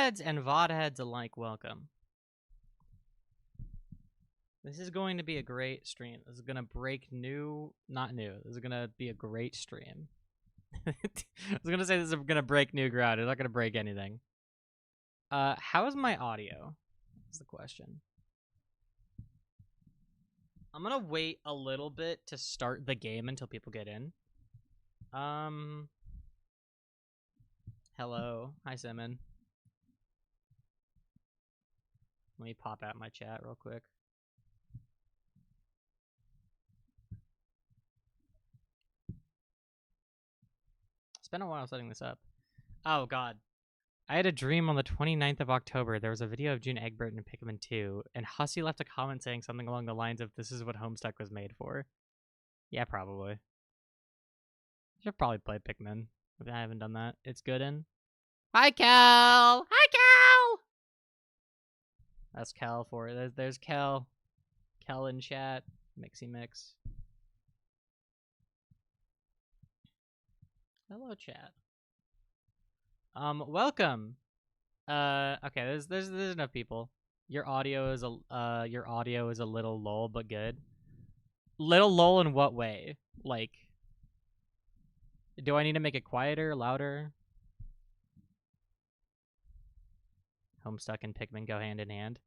heads and VOD heads alike, welcome. This is going to be a great stream. This is going to break new... Not new. This is going to be a great stream. I was going to say this is going to break new ground. It's not going to break anything. How is my audio? That's the question. I'm going to wait a little bit to start the game until people get in. Hello. Hi, Simon. Let me pop out my chat real quick. It's been a while setting this up. Oh, God. I had a dream on the 29th of October. There was a video of June Egbert and Pikmin 2, and Hussey left a comment saying something along the lines of, "This is what Homestuck was made for." Yeah, probably. Should probably play Pikmin. If I haven't done that. It's good in. Hi, Cal! Hi, Cal! That's Cal for it. There's Cal. Cal in chat. Mixy mix. Hello, chat. Welcome. Okay, there's enough people. Your audio is a little lull, but good. Little lull in what way? Like, do I need to make it quieter, louder? Homestuck and Pikmin go hand in hand.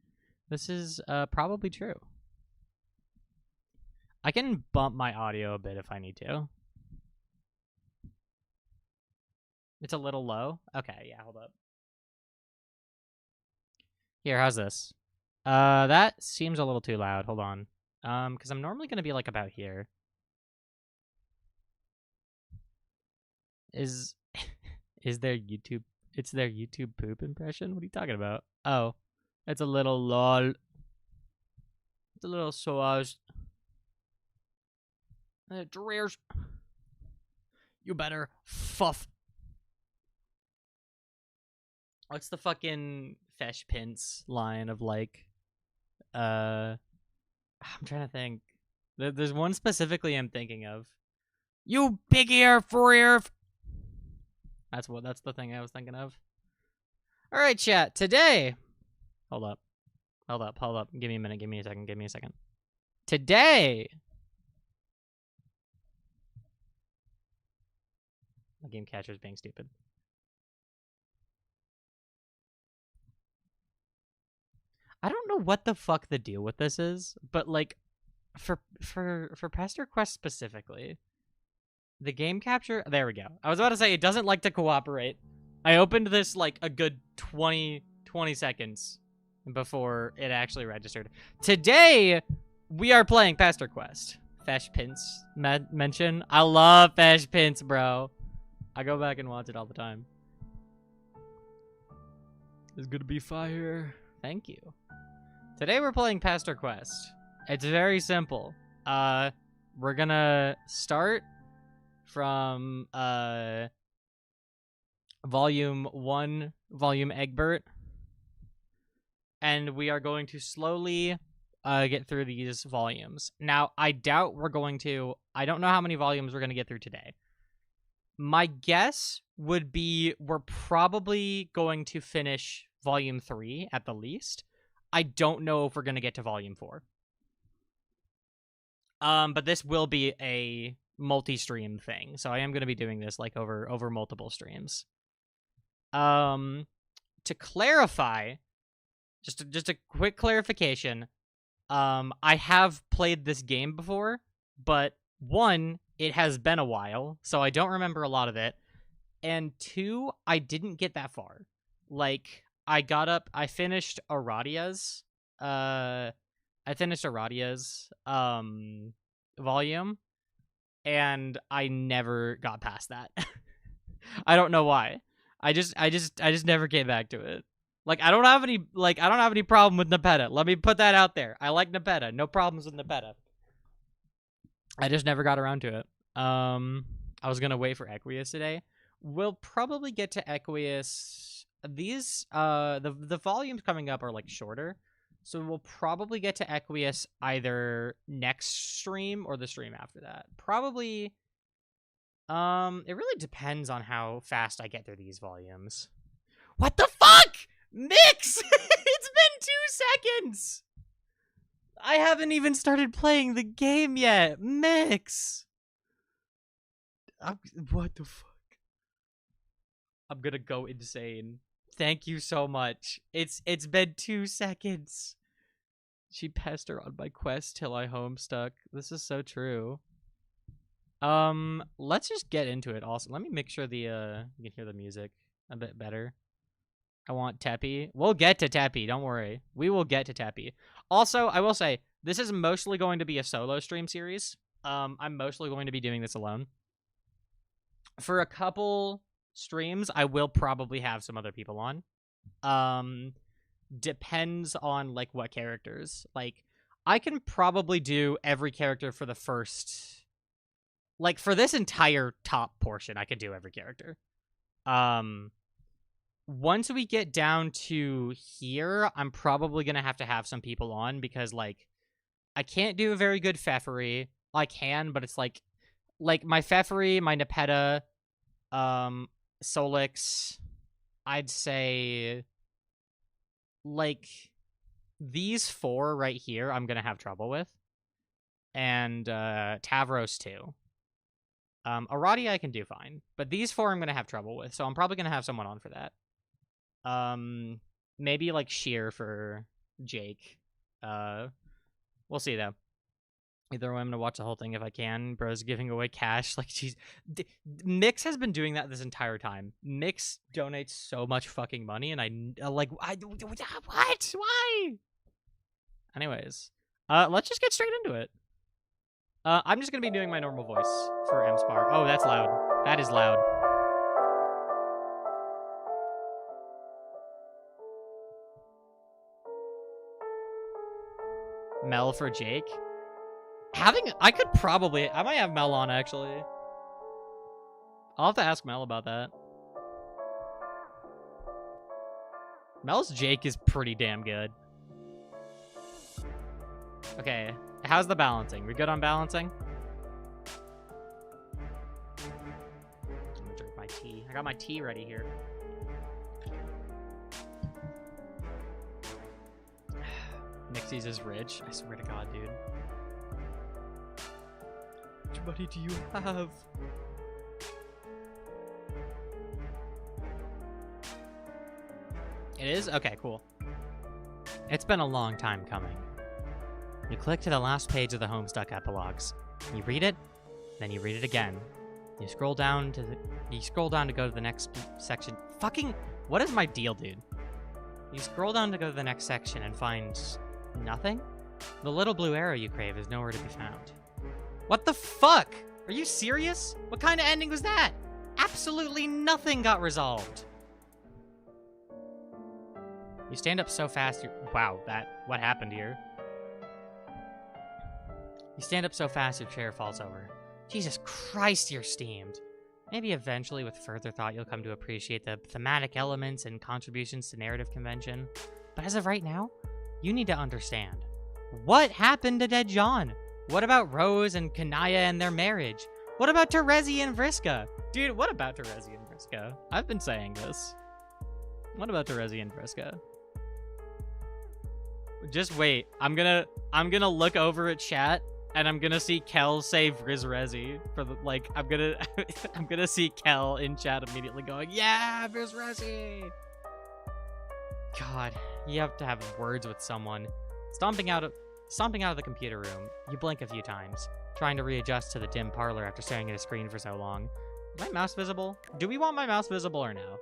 This is probably true. I can bump my audio a bit if I need to. It's a little low? Okay, yeah, hold up. Here, how's this? That seems a little too loud. Hold on. Because I'm normally gonna be like about here. Is there YouTube? It's their YouTube poop impression? What are you talking about? Oh, it's a little lol. It's a little sauce. Dreers. You better fuff. What's the fucking Fesh Pince line of like, I'm trying to think. There's one specifically I'm thinking of. You big ear for ear. That's the thing I was thinking of. All right, chat. Today, hold up. Give me a minute. Give me a second. Today, the game catcher's being stupid. I don't know what the fuck the deal with this is, but like, for Pesterquest specifically, the game capture. There we go. I was about to say it doesn't like to cooperate. I opened this like a good 20 seconds before it actually registered. Today, we are playing Pesterquest. Fesh Pince mention. I love Fesh Pince, bro. I go back and watch it all the time. It's gonna be fire. Thank you. Today we're playing Pesterquest. It's very simple. We're gonna start from volume 1, volume Egbert, and we are going to slowly get through these volumes. Now, I doubt we're going to. I don't know how many volumes we're gonna get through today. My guess would be we're probably going to finish volume 3 at the least. I don't know if we're going to get to volume 4. But this will be a multi-stream thing. So I am going to be doing this like over multiple streams. To clarify, just a quick clarification. I have played this game before, but 1, it has been a while, so I don't remember a lot of it. And 2, I didn't get that far. Like, I finished Aradia's, volume, and I never got past that. I don't know why. I just never came back to it. Like, I don't have any problem with Nepeta. Let me put that out there. I like Nepeta. No problems with Nepeta. I just never got around to it. I was gonna wait for Equius today. We'll probably get to Equius. These the volumes coming up are like shorter, so we'll probably get to Equius either next stream or the stream after that. Probably. It really depends on how fast I get through these volumes. What the fuck? seconds! I haven't even started playing the game yet. Mix! What the fuck? I'm gonna go insane. Thank you so much. It's been 2 seconds. She pester on my quest till I homestuck. This is so true. Let's just get into it. Also, let me make sure you can hear the music a bit better. I want Teppy. We'll get to Teppy. Don't worry. We will get to Teppy. Also, I will say this is mostly going to be a solo stream series. I'm mostly going to be doing this alone. For a couple streams, I will probably have some other people on. Depends on like what characters. Like, I can probably do every character for the first, like, for this entire top portion. I could do every character. Once we get down to here, I'm probably gonna have to have some people on because, like, I can't do a very good Pfeffery. I can, but it's like my Pfeffery, my Nepeta, Solix, I'd say, like, these 4 right here I'm gonna have trouble with. And Tavros too. Aradia I can do fine. But these 4 I'm gonna have trouble with, so I'm probably gonna have someone on for that. Maybe like Sheer for Jake. We'll see though. Either way, I'm gonna watch the whole thing if I can. Bro's giving away cash. Like, jeez. Mix has been doing that this entire time. Mix donates so much fucking money, and what? Why? Anyways, let's just get straight into it. I'm just gonna be doing my normal voice for MSpar. Oh, that's loud. That is loud. Mel for Jake. I might have Mel on, actually. I'll have to ask Mel about that. Mel's Jake is pretty damn good. Okay, how's the balancing? We good on balancing? I'm gonna drink my tea. I got my tea ready here. Nixie's is rich. I swear to God, dude. How much money do you have? It is? Okay, cool. It's been a long time coming. You click to the last page of the Homestuck epilogues. You read it, then you read it again. You scroll down to go to the next section. Fucking, what is my deal, dude? You scroll down to go to the next section and find nothing? The little blue arrow you crave is nowhere to be found. What the fuck? Are you serious? What kind of ending was that? Absolutely nothing got resolved. You stand up so fast wow, what happened here? You stand up so fast your chair falls over. Jesus Christ, you're steamed. Maybe eventually, with further thought, you'll come to appreciate the thematic elements and contributions to narrative convention. But as of right now, you need to understand. What happened to Dead John? What about Rose and Kanaya and their marriage? What about Terezi and Vriska? Dude, what about Terezi and Vriska? I've been saying this. What about Terezi and Vriska? Just wait. I'm gonna look over at chat and I'm gonna see Kel say Vrizrezi for the, like, I'm gonna see Kel in chat immediately going, yeah, Vrizrezi! God, you have to have words with someone. Stomping out of the computer room, you blink a few times, trying to readjust to the dim parlor after staring at a screen for so long. Is my mouse visible? Do we want my mouse visible or no?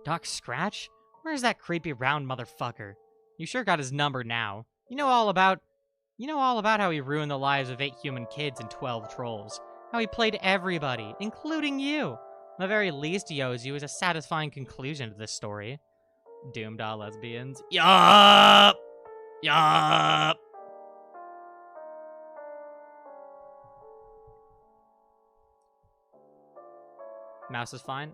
Doc Scratch? Where's that creepy round motherfucker? You sure got his number now. You know all about how he ruined the lives of 8 human kids and 12 trolls. How he played everybody, including you. The very least he owes you is a satisfying conclusion to this story. Doomed all lesbians. Yup! Yup! Mouse is fine?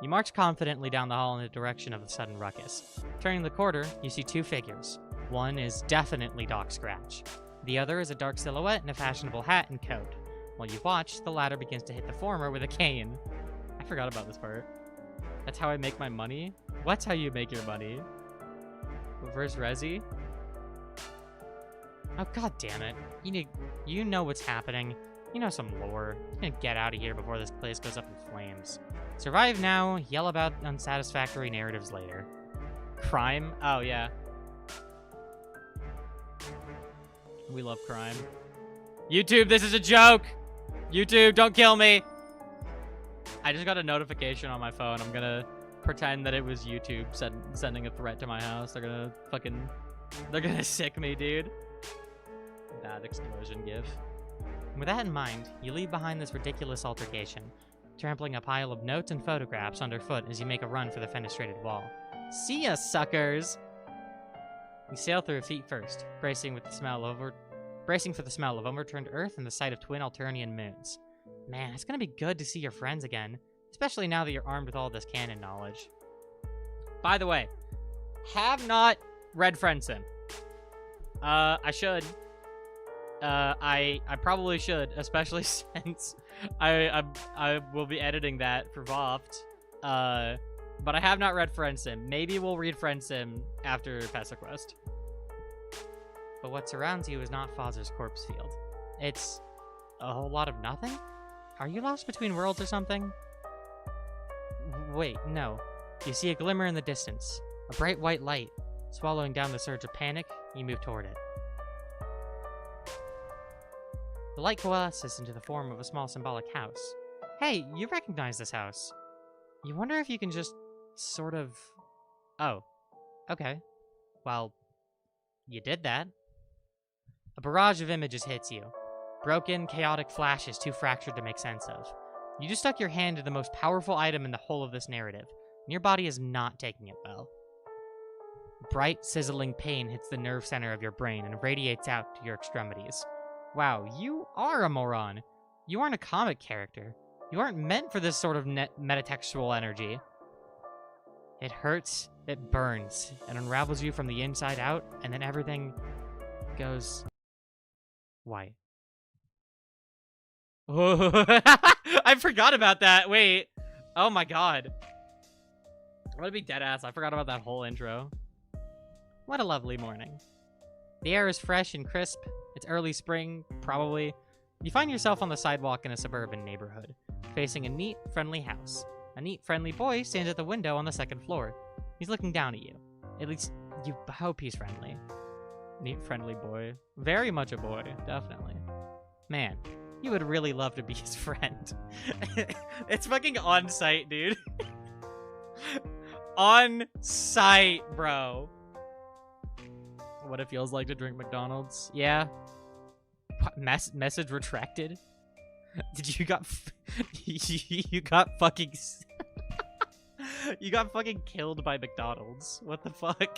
You march confidently down the hall in the direction of the sudden ruckus. Turning the corner, you see 2 figures. One is definitely Doc Scratch. The other is a dark silhouette in a fashionable hat and coat. While you watch, the latter begins to hit the former with a cane. I forgot about this part. That's how I make my money? What's how you make your money? Reverse resi? Oh, god damn it. You know what's happening. You know some lore. You're gonna get out of here before this place goes up in flames. Survive now, yell about unsatisfactory narratives later. Crime? Oh, yeah. We love crime. YouTube, this is a joke! YouTube, don't kill me! I just got a notification on my phone. I'm gonna pretend that it was YouTube sending a threat to my house. They're gonna sick me, dude. Bad explosion gif. With that in mind, you leave behind this ridiculous altercation, trampling a pile of notes and photographs underfoot as you make a run for the fenestrated wall. See ya, suckers! You sail through feet first, bracing for the smell of overturned earth and the sight of twin Alternian moons. Man, it's gonna be good to see your friends again, especially now that you're armed with all this canon knowledge. By the way, have not read Friendsim. I should. I probably should, especially since I will be editing that for Voft. But I have not read Friendsim. Maybe we'll read Friendsim after Pesterquest. But what surrounds you is not Fozer's corpse field. It's a whole lot of nothing? Are you lost between worlds or something? Wait, no. You see a glimmer in the distance. A bright white light. Swallowing down the surge of panic, you move toward it. The light coalesces into the form of a small symbolic house. Hey, you recognize this house. You wonder if you can just sort of... Oh, okay. Well, you did that. A barrage of images hits you. Broken, chaotic flashes too fractured to make sense of. You just stuck your hand to the most powerful item in the whole of this narrative, and your body is not taking it well. Bright, sizzling pain hits the nerve center of your brain and radiates out to your extremities. Wow, you are a moron. You aren't a comic character. You aren't meant for this sort of metatextual energy. It hurts, it burns, and unravels you from the inside out, and then everything goes white. I forgot about that. Wait. Oh my god. I'm gonna be dead ass. I forgot about that whole intro. What a lovely morning. The air is fresh and crisp. It's early spring, probably. You find yourself on the sidewalk in a suburban neighborhood, facing a neat, friendly house. A neat, friendly boy stands at the window on the second floor. He's looking down at you. At least, you hope he's friendly. Neat, friendly boy. Very much a boy, definitely. Man, you would really love to be his friend. It's fucking on site, dude. On site, bro. What it feels like to drink McDonald's. Yeah. What, message retracted? Did you got you got fucking you got fucking killed by McDonald's. What the fuck?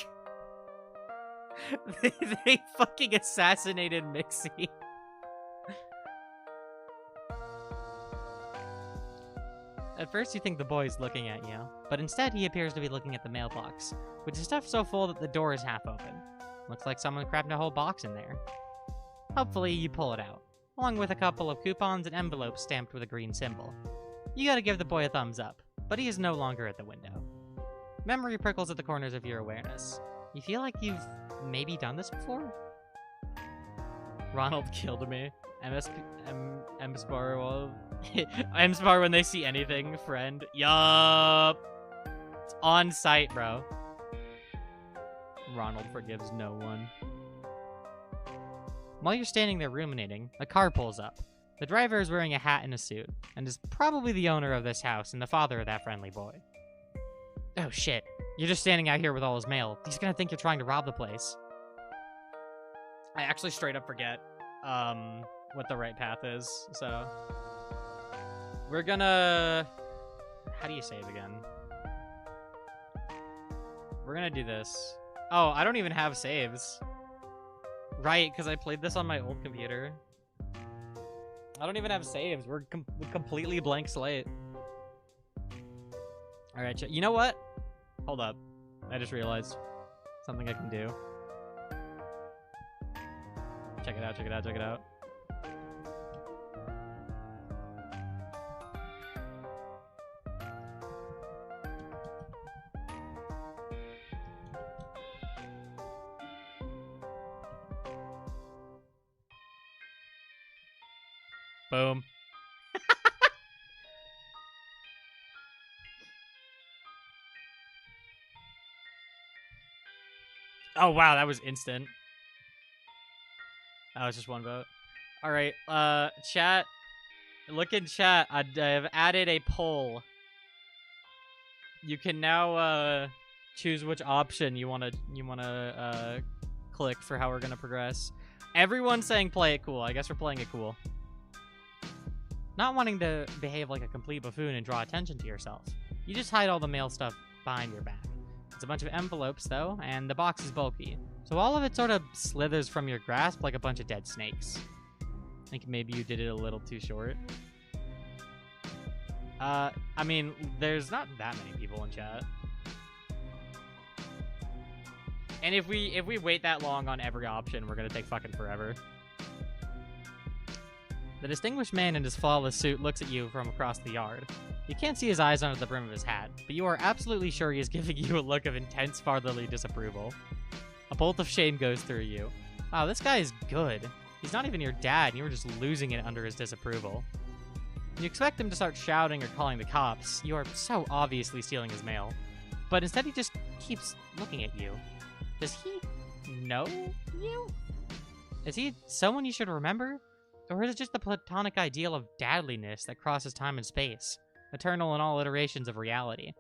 They fucking assassinated Mixie. At first you think the boy's looking at you, but instead he appears to be looking at the mailbox, which is stuffed so full that the door is half open. Looks like someone crammed a whole box in there. Hopefully you pull it out, along with a couple of coupons and envelopes stamped with a green symbol. You gotta give the boy a thumbs up, but he is no longer at the window. Memory prickles at the corners of your awareness. You feel like you've maybe done this before? Ronald killed me. M-Spar M-Spar when they see anything, friend. Yup. It's on site, bro. Ronald forgives no one. While you're standing there ruminating, a car pulls up. The driver is wearing a hat and a suit, and is probably the owner of this house and the father of that friendly boy. Oh shit, you're just standing out here with all his mail. He's gonna think you're trying to rob the place. I actually straight up forget what the right path is, so... We're gonna... How do you save again? We're gonna do this. Oh, I don't even have saves. Right, because I played this on my old computer. I don't even have saves. We're completely blank slate. Alright, you know what? Hold up. I just realized something I can do. Check it out, check it out, check it out. Boom. Oh, wow, that was instant. That was just one vote. All right, chat. Look in chat. I've added a poll. You can now choose which option you wanna click for how we're gonna progress. Everyone's saying play it cool. I guess we're playing it cool. Not wanting to behave like a complete buffoon and draw attention to yourself. You just hide all the mail stuff behind your back. It's a bunch of envelopes, though, and the box is bulky. So all of it sort of slithers from your grasp like a bunch of dead snakes. I think maybe you did it a little too short. I mean, there's not that many people in chat. And if we wait that long on every option, we're gonna take fucking forever. The distinguished man in his flawless suit looks at you from across the yard. You can't see his eyes under the brim of his hat, but you are absolutely sure he is giving you a look of intense fatherly disapproval. A bolt of shame goes through you. Wow, this guy is good. He's not even your dad, and you were just losing it under his disapproval. You expect him to start shouting or calling the cops. You are so obviously stealing his mail. But instead he just keeps looking at you. Does he know you? Is he someone you should remember? Or is it just the platonic ideal of dadliness that crosses time and space, eternal in all iterations of reality?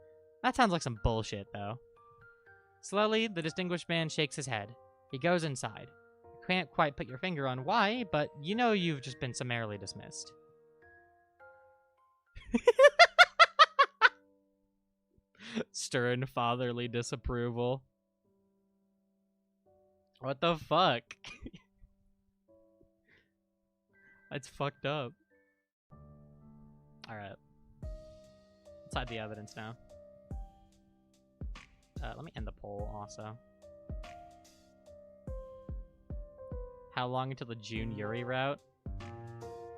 That sounds like some bullshit, though. Slowly, the distinguished man shakes his head. He goes inside. You can't quite put your finger on why, but you know you've just been summarily dismissed. Stern fatherly disapproval. What the fuck? That's fucked up. Alright. Let's hide the evidence now. Let me end the poll also. How long until the June Yuri route?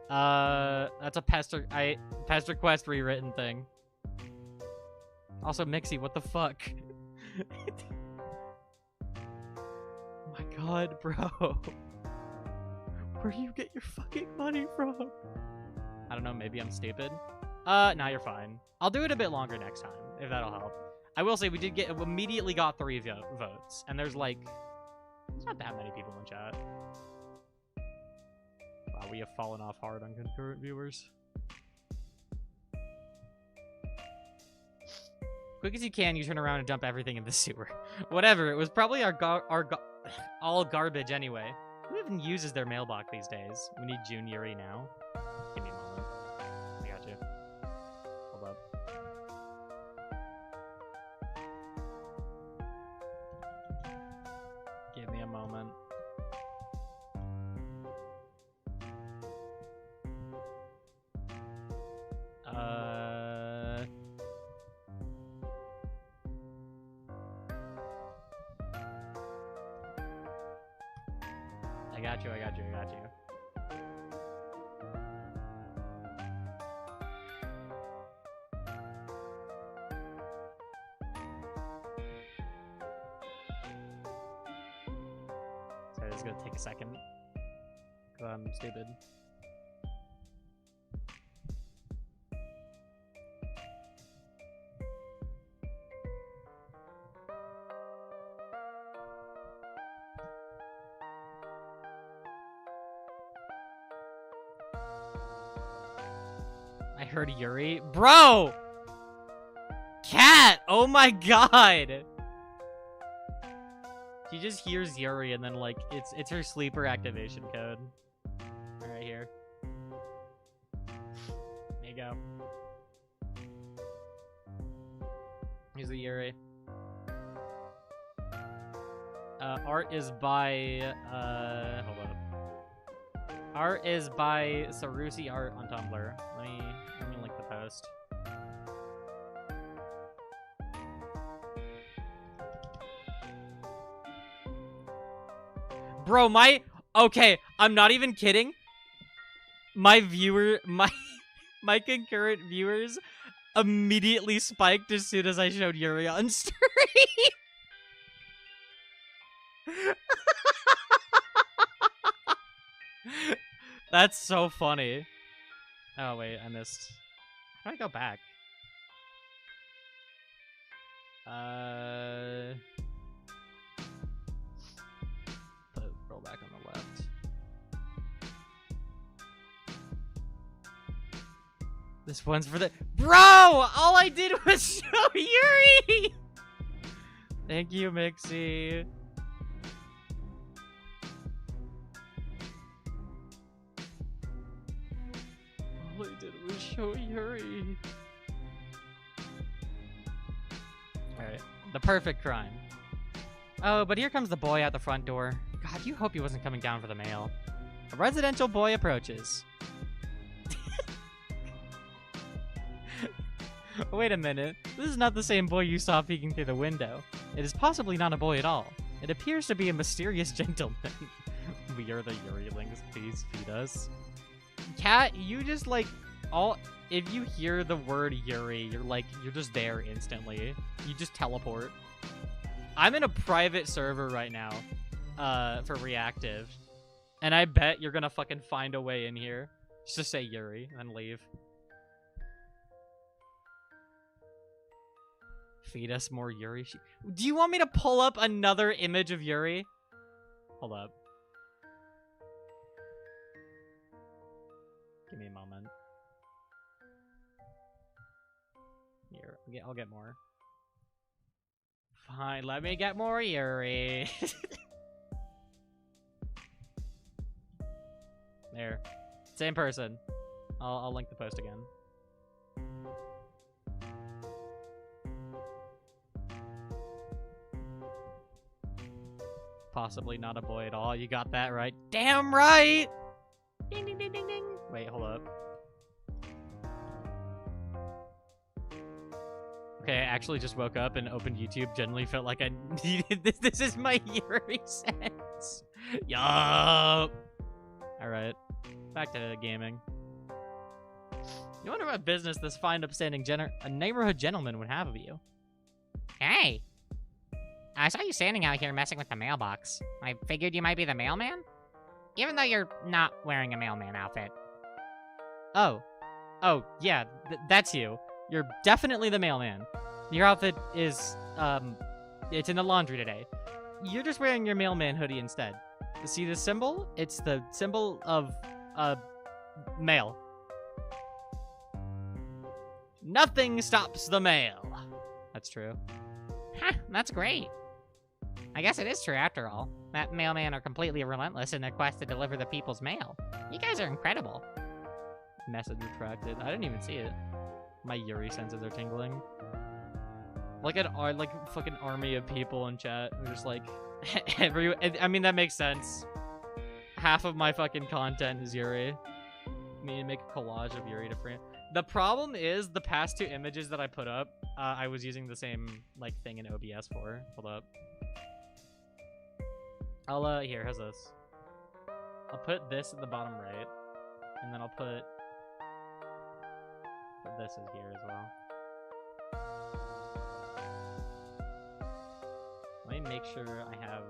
That's a Pesterquest rewritten thing. Also, Mixie, what the fuck? Oh my god, bro. Where do you get your fucking money from? I don't know, maybe I'm stupid. Nah, you're fine. I'll do it a bit longer next time, if that'll help. I will say we immediately got 3 votes, and there's like, there's not that many people in chat. Wow, we have fallen off hard on concurrent viewers. Quick as you can, you turn around and dump everything in the sewer. Whatever, it was probably all garbage anyway. Who even uses their mailbox these days? We need June Yuri now. Give me a moment. I got you. Hold up. Give me a moment. I got you. Sorry, this is gonna take a second. Because I'm stupid. I heard Yuri. Bro! Cat! Oh my god! She just hears Yuri and then like it's her sleeper activation code. Right here. There you go. Here's the Yuri. Art is by hold up. Art is by Sarusi Art on Tumblr. Let me link the post. Bro, okay, I'm not even kidding. My concurrent viewers immediately spiked as soon as I showed Yuri on stream. That's so funny. Oh, wait, I missed. How do I go back? Put roll back on the left. This one's for the— Bro! All I did was show Yuri! Thank you, Mixie. All I did was show Yuri. Alright. The perfect crime. Oh, but here comes the boy at the front door. God, you hope he wasn't coming down for the mail. A residential boy approaches. Wait a minute. This is not the same boy you saw peeking through the window. It is possibly not a boy at all. It appears to be a mysterious gentleman. We are the Yurilings. Please feed us. Cat, you just like if you hear the word Yuri, you're just there instantly. You just teleport. I'm in a private server right now, for reactive, and I bet you're gonna fucking find a way in here. Just say Yuri and then leave. Feed us more Yuri. Do you want me to pull up another image of Yuri? Hold up. Give me a moment. Here, I'll get more. Fine, let me get more Yuri. There. Same person. I'll link the post again. Possibly not a boy at all. You got that right. Damn right! Ding, ding, ding, ding, ding. Wait, hold up. Okay, I actually just woke up and opened YouTube. Generally felt like I needed this. This is my Yuri sense. Yup. Alright. Back to gaming. You wonder what business this fine, upstanding a neighborhood gentleman would have of you. Hey! I saw you standing out here messing with the mailbox. I figured you might be the mailman? Even though you're not wearing a mailman outfit. Oh. Oh, yeah, that's you. You're definitely the mailman. Your outfit is, it's in the laundry today. You're just wearing your mailman hoodie instead. See this symbol? It's the symbol of, mail. Nothing stops the mail. That's true. Huh, that's great. I guess it is true after all. That mailmen are completely relentless in their quest to deliver the people's mail. You guys are incredible. Message retracted. I didn't even see it. My Yuri senses are tingling. Like fucking army of people in chat who just like I mean, that makes sense. Half of my fucking content is Yuri. I mean, make a collage of Yuri to frame. The problem is the past two images that I put up, I was using the same like thing in OBS for. Hold up. Here, how's this? I'll put this at the bottom right, and then I'll put this is here as well. Let me make sure I have.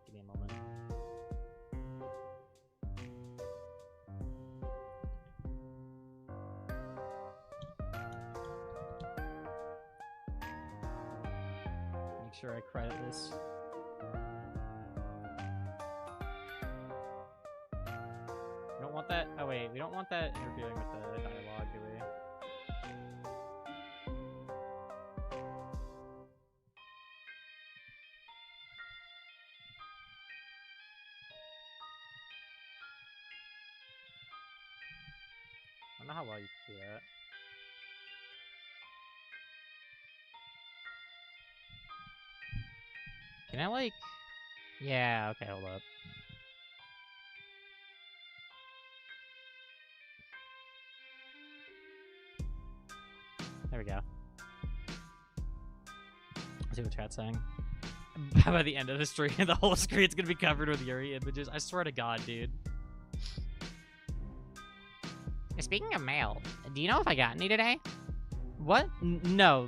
Give me a moment. Make sure I credit this. We don't want that. Oh wait, we don't want that interfering with the dialogue, do we? I don't know how well you can do that. Can I like? Yeah, okay, hold up. There we go. Let's see what chat's saying. By the end of the stream, the whole screen's gonna be covered with Yuri images. I swear to God, dude. Speaking of mail, do you know if I got any today? What? No.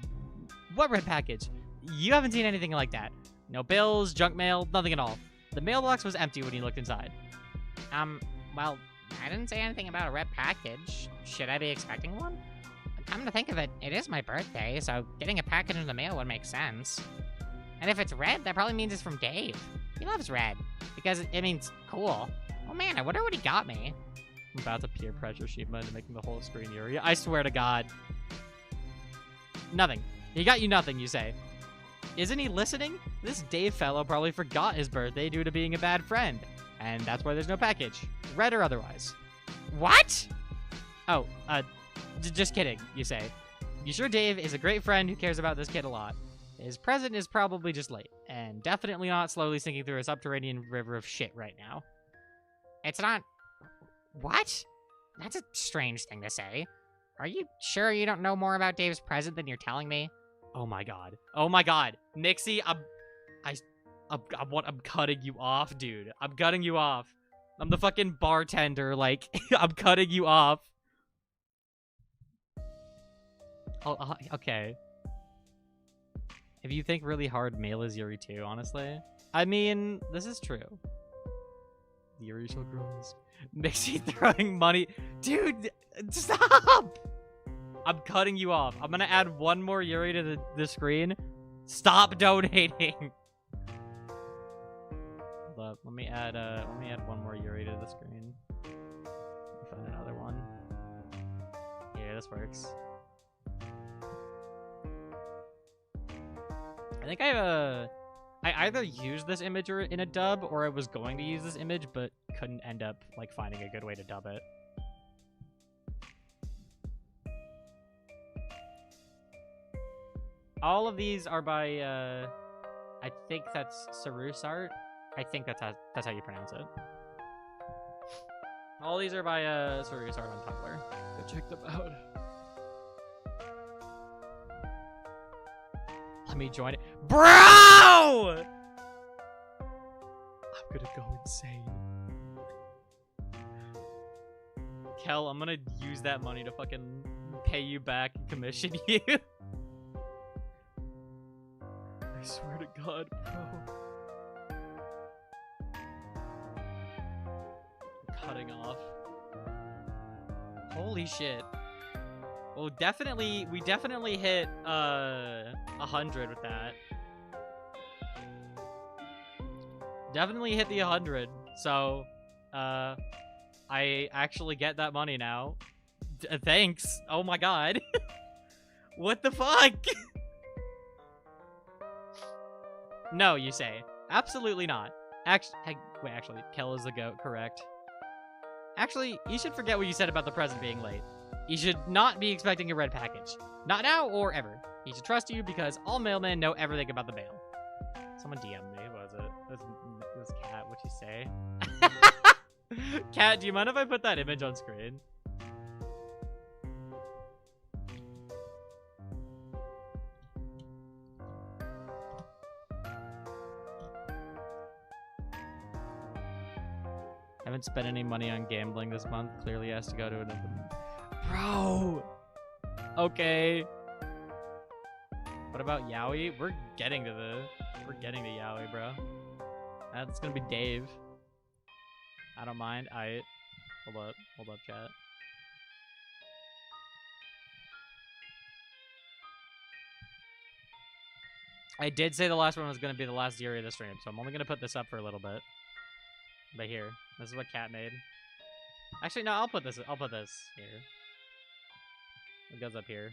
What red package? You haven't seen anything like that. No bills, junk mail, nothing at all. The mailbox was empty when you looked inside. Well, I didn't say anything about a red package. Should I be expecting one? Come to think of it, it is my birthday, so getting a package in the mail would make sense. And if it's red, that probably means it's from Dave. He loves red, because it means cool. Oh man, I wonder what he got me. I'm about to peer pressure Shima into making the whole screen Yuri. I swear to God. Nothing. He got you nothing, you say. Isn't he listening? This Dave fellow probably forgot his birthday due to being a bad friend. And that's why there's no package. Red or otherwise. What? Oh, just kidding, you say. You sure Dave is a great friend who cares about this kid a lot. His present is probably just late, and definitely not slowly sinking through a subterranean river of shit right now. It's not... What? That's a strange thing to say. Are you sure you don't know more about Dave's present than you're telling me? Oh my God. Oh my God. Nixie, I'm cutting you off, dude. I'm cutting you off. I'm the fucking bartender, like, I'm cutting you off. Oh, okay. If you think really hard, mail is Yuri too, honestly. I mean, this is true. Yuri shall grow his... Nixie throwing money. Dude, stop! I'm cutting you off. I'm gonna add one more Yuri to the screen. Stop donating. Hold up. Let me add one more Yuri to the screen. Let me find another one. Yeah, this works. I think I either used this image in a dub or I was going to use this image but couldn't end up like finding a good way to dub it. All of these are by I think that's Sarus art. I think that's how you pronounce it. All these are by Sarus art on Tumblr. Go check them out. Let me join it. Bro! I'm gonna go insane. Kel, I'm gonna use that money to fucking pay you back and commission you. I swear to God, bro. I'm cutting off. Holy shit. Well, we definitely hit 100 with that. Definitely hit the 100. So, I actually get that money now. Thanks. Oh my God. What the fuck? No, you say. Absolutely not. Actually, Kel is the goat, correct. Actually, you should forget what you said about the present being late. You should not be expecting a red package. Not now or ever. He should trust you because all mailmen know everything about the mail. Someone DM'd me. Who was it? It was Kat. What'd you say? Kat, do you mind if I put that image on screen? Haven't spent any money on gambling this month. Clearly has to go to another... Bro! Okay. What about Yowie? We're getting to Yowie, bro. That's gonna be Dave. I don't mind. Hold up, chat. I did say the last one was gonna be the last Yuri of the stream, so I'm only gonna put this up for a little bit. But here, this is what Cat made. Actually, no, I'll put this here. It goes up here.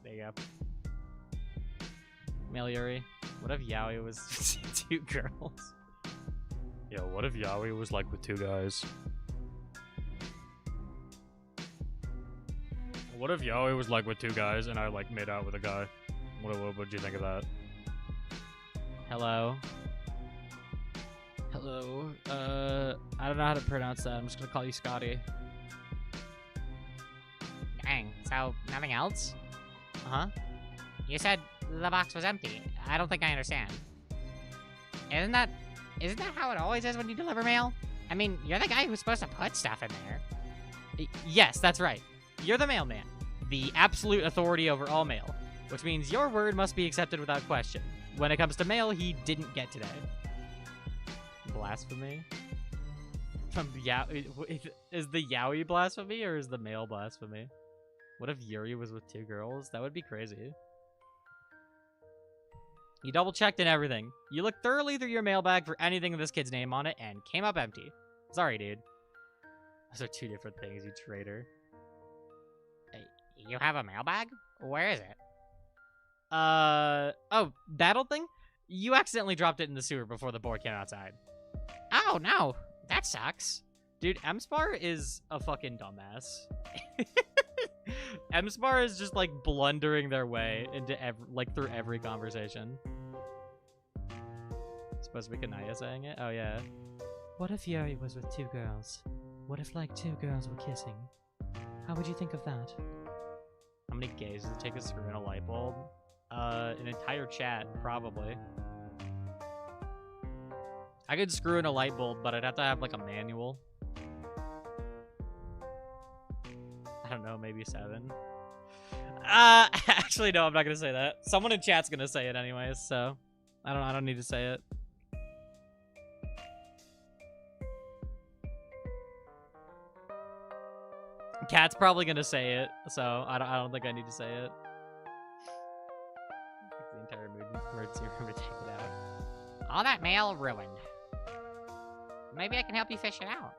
There you go. Male Yuri. What if Yowie was two girls? Yo, what if Yowie was like with two guys? What if Yowie was like with two guys and I like made out with a guy? What'd you think of that? Hello. Hello. I don't know how to pronounce that. I'm just gonna call you Scotty. Dang, so nothing else? Uh-huh. You said the box was empty. I don't think I understand. Isn't that how it always is when you deliver mail? I mean, you're the guy who's supposed to put stuff in there. Yes, that's right. You're the mailman, the absolute authority over all mail, which means your word must be accepted without question. When it comes to mail, he didn't get today. Blasphemy? From is the yaoi blasphemy or is the mail blasphemy? What if Yuri was with 2 girls? That would be crazy. You double-checked and everything. You looked thoroughly through your mailbag for anything with this kid's name on it and came up empty. Sorry, dude. Those are 2 different things, you traitor. You have a mailbag? Where is it? Oh, that old thing? You accidentally dropped it in the sewer before the boy came outside. Oh, no. That sucks. Dude, MSpar is a fucking dumbass. MSpar is just, like, blundering their way into, through every conversation. Supposed to be Kanaya saying it? Oh, yeah. What if Yuri was with 2 girls? What if, like, 2 girls were kissing? How would you think of that? How many gays does it take to screw in a light bulb? An entire chat, probably. I could screw in a light bulb, but I'd have to have, like, a manual. I don't know, maybe 7. Actually, no, I'm not gonna say that. Someone in chat's gonna say it anyways, so I don't need to say it. Cat's probably gonna say it, so I don't think I need to say it. The entire emergency room to take it out. All that mail ruined. Maybe I can help you fish it out.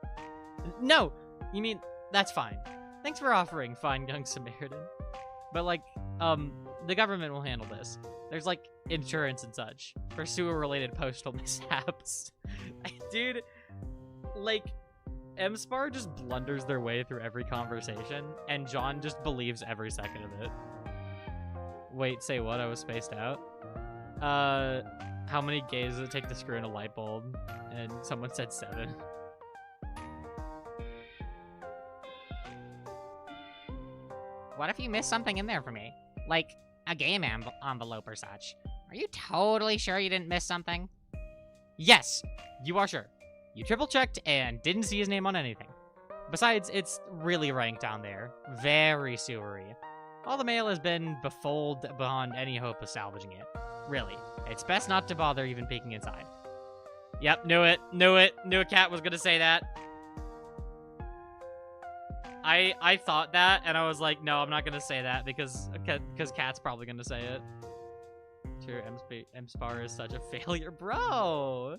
No! You mean, that's fine. Thanks for offering, fine young Samaritan. But, like, the government will handle this. There's, like, insurance and such for sewer-related postal mishaps. Dude, like, MSpar just blunders their way through every conversation, and John just believes every second of it. Wait, say what? I was spaced out? How many gays does it take to screw in a light bulb? And someone said 7. What if you missed something in there for me? Like, a game envelope or such. Are you totally sure you didn't miss something? Yes, you are sure. You triple-checked and didn't see his name on anything. Besides, it's really ranked down there. Very sewery. All the mail has been befooled beyond any hope of salvaging it. Really, it's best not to bother even peeking inside. Yep, knew it. Knew a cat was gonna say that. I thought that, and I was like, no, I'm not gonna say that because Cat's probably gonna say it. Sure, MSpar is such a failure, bro.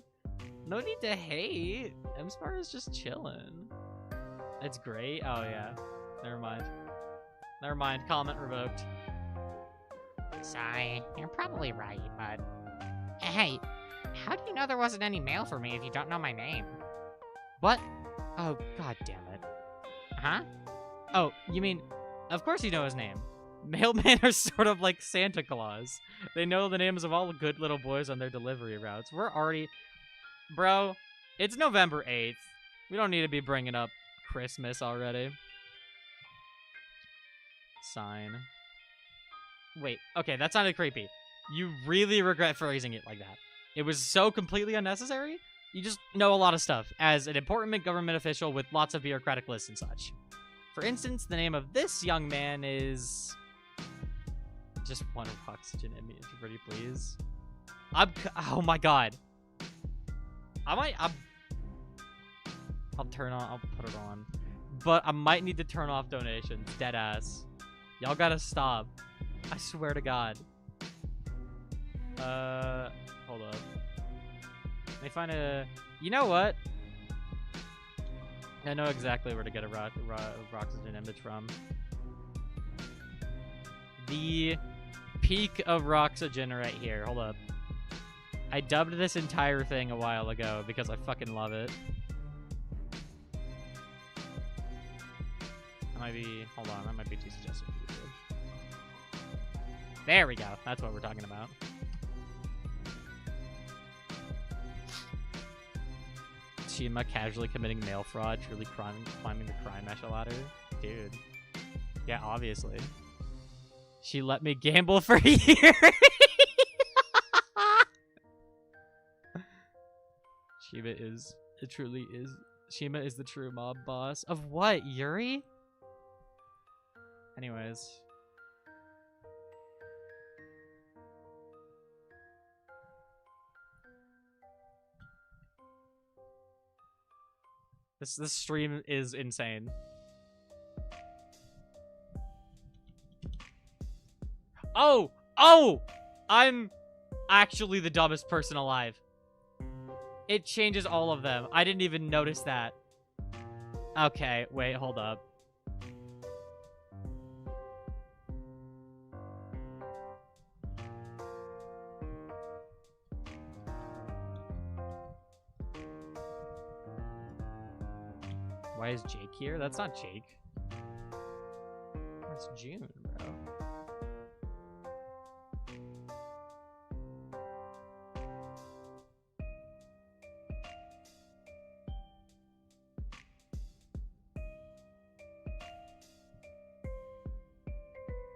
No need to hate. MSpar is just chilling. It's great. Oh yeah. Never mind. Never mind. Comment revoked. Sigh. You're probably right, but hey, how do you know there wasn't any mail for me if you don't know my name? What? Oh, god damn it. Huh? Oh, you mean, of course you know his name. Mailmen are sort of like Santa Claus. They know the names of all the good little boys on their delivery routes. We're already... Bro, it's November 8th. We don't need to be bringing up Christmas already. Sign. Wait, okay, that sounded creepy. You really regret phrasing it like that. It was so completely unnecessary? You just know a lot of stuff, as an important government official with lots of bureaucratic lists and such. For instance, the name of this young man is... Just one oxygen image, pretty please. Oh my god. I'll put it on. But I might need to turn off donations, deadass. Y'all gotta stop. I swear to god. Hold up. Let me find a... You know what? I know exactly where to get a Roxygen image from. The peak of Roxygen right here. Hold up. I dubbed this entire thing a while ago because I fucking love it. That might be... Hold on, that might be too suggestive for YouTube. There we go. That's what we're talking about. Shima casually committing mail fraud, truly climbing the crime echelon ladder. Dude. Yeah, obviously. She let me gamble for a year. It truly is. Shima is the true mob boss. Of what, Yuri? Anyways. This stream is insane. Oh! Oh! I'm actually the dumbest person alive. It changes all of them. I didn't even notice that. Okay, wait, hold up. Why is Jake here? That's not Jake. That's June, bro.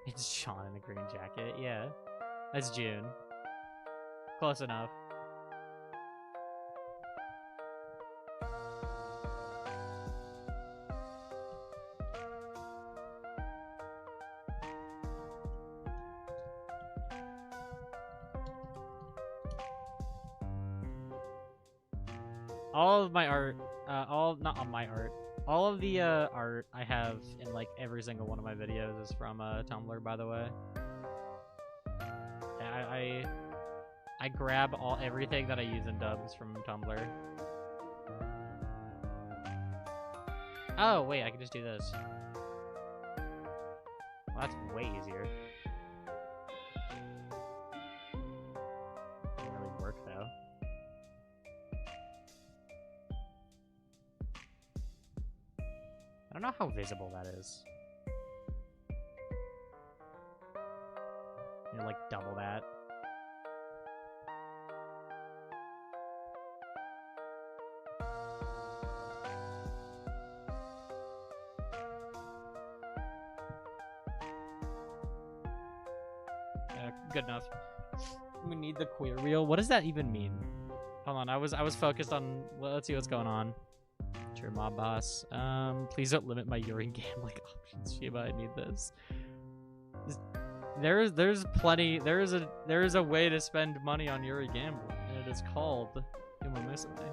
It's Sean in a green jacket. Yeah. That's June. Close enough. All of my art, not on my art, all of the art I have in like every single one of my videos is from Tumblr, by the way. I grab everything that I use in dubs from Tumblr. Oh wait, I can just do this. Well, that's way easier. Doesn't really work though. I don't know how visible that is. You know, like double that. Yeah, good enough. We need the queer wheel. What does that even mean? Hold on, I was focused on. Well, let's see what's going on. Sure, mob boss. Please don't limit my urine gambling options, Shiba. I need this. There's plenty. There is a way to spend money on Yuri gambling, and it is called Umamisame.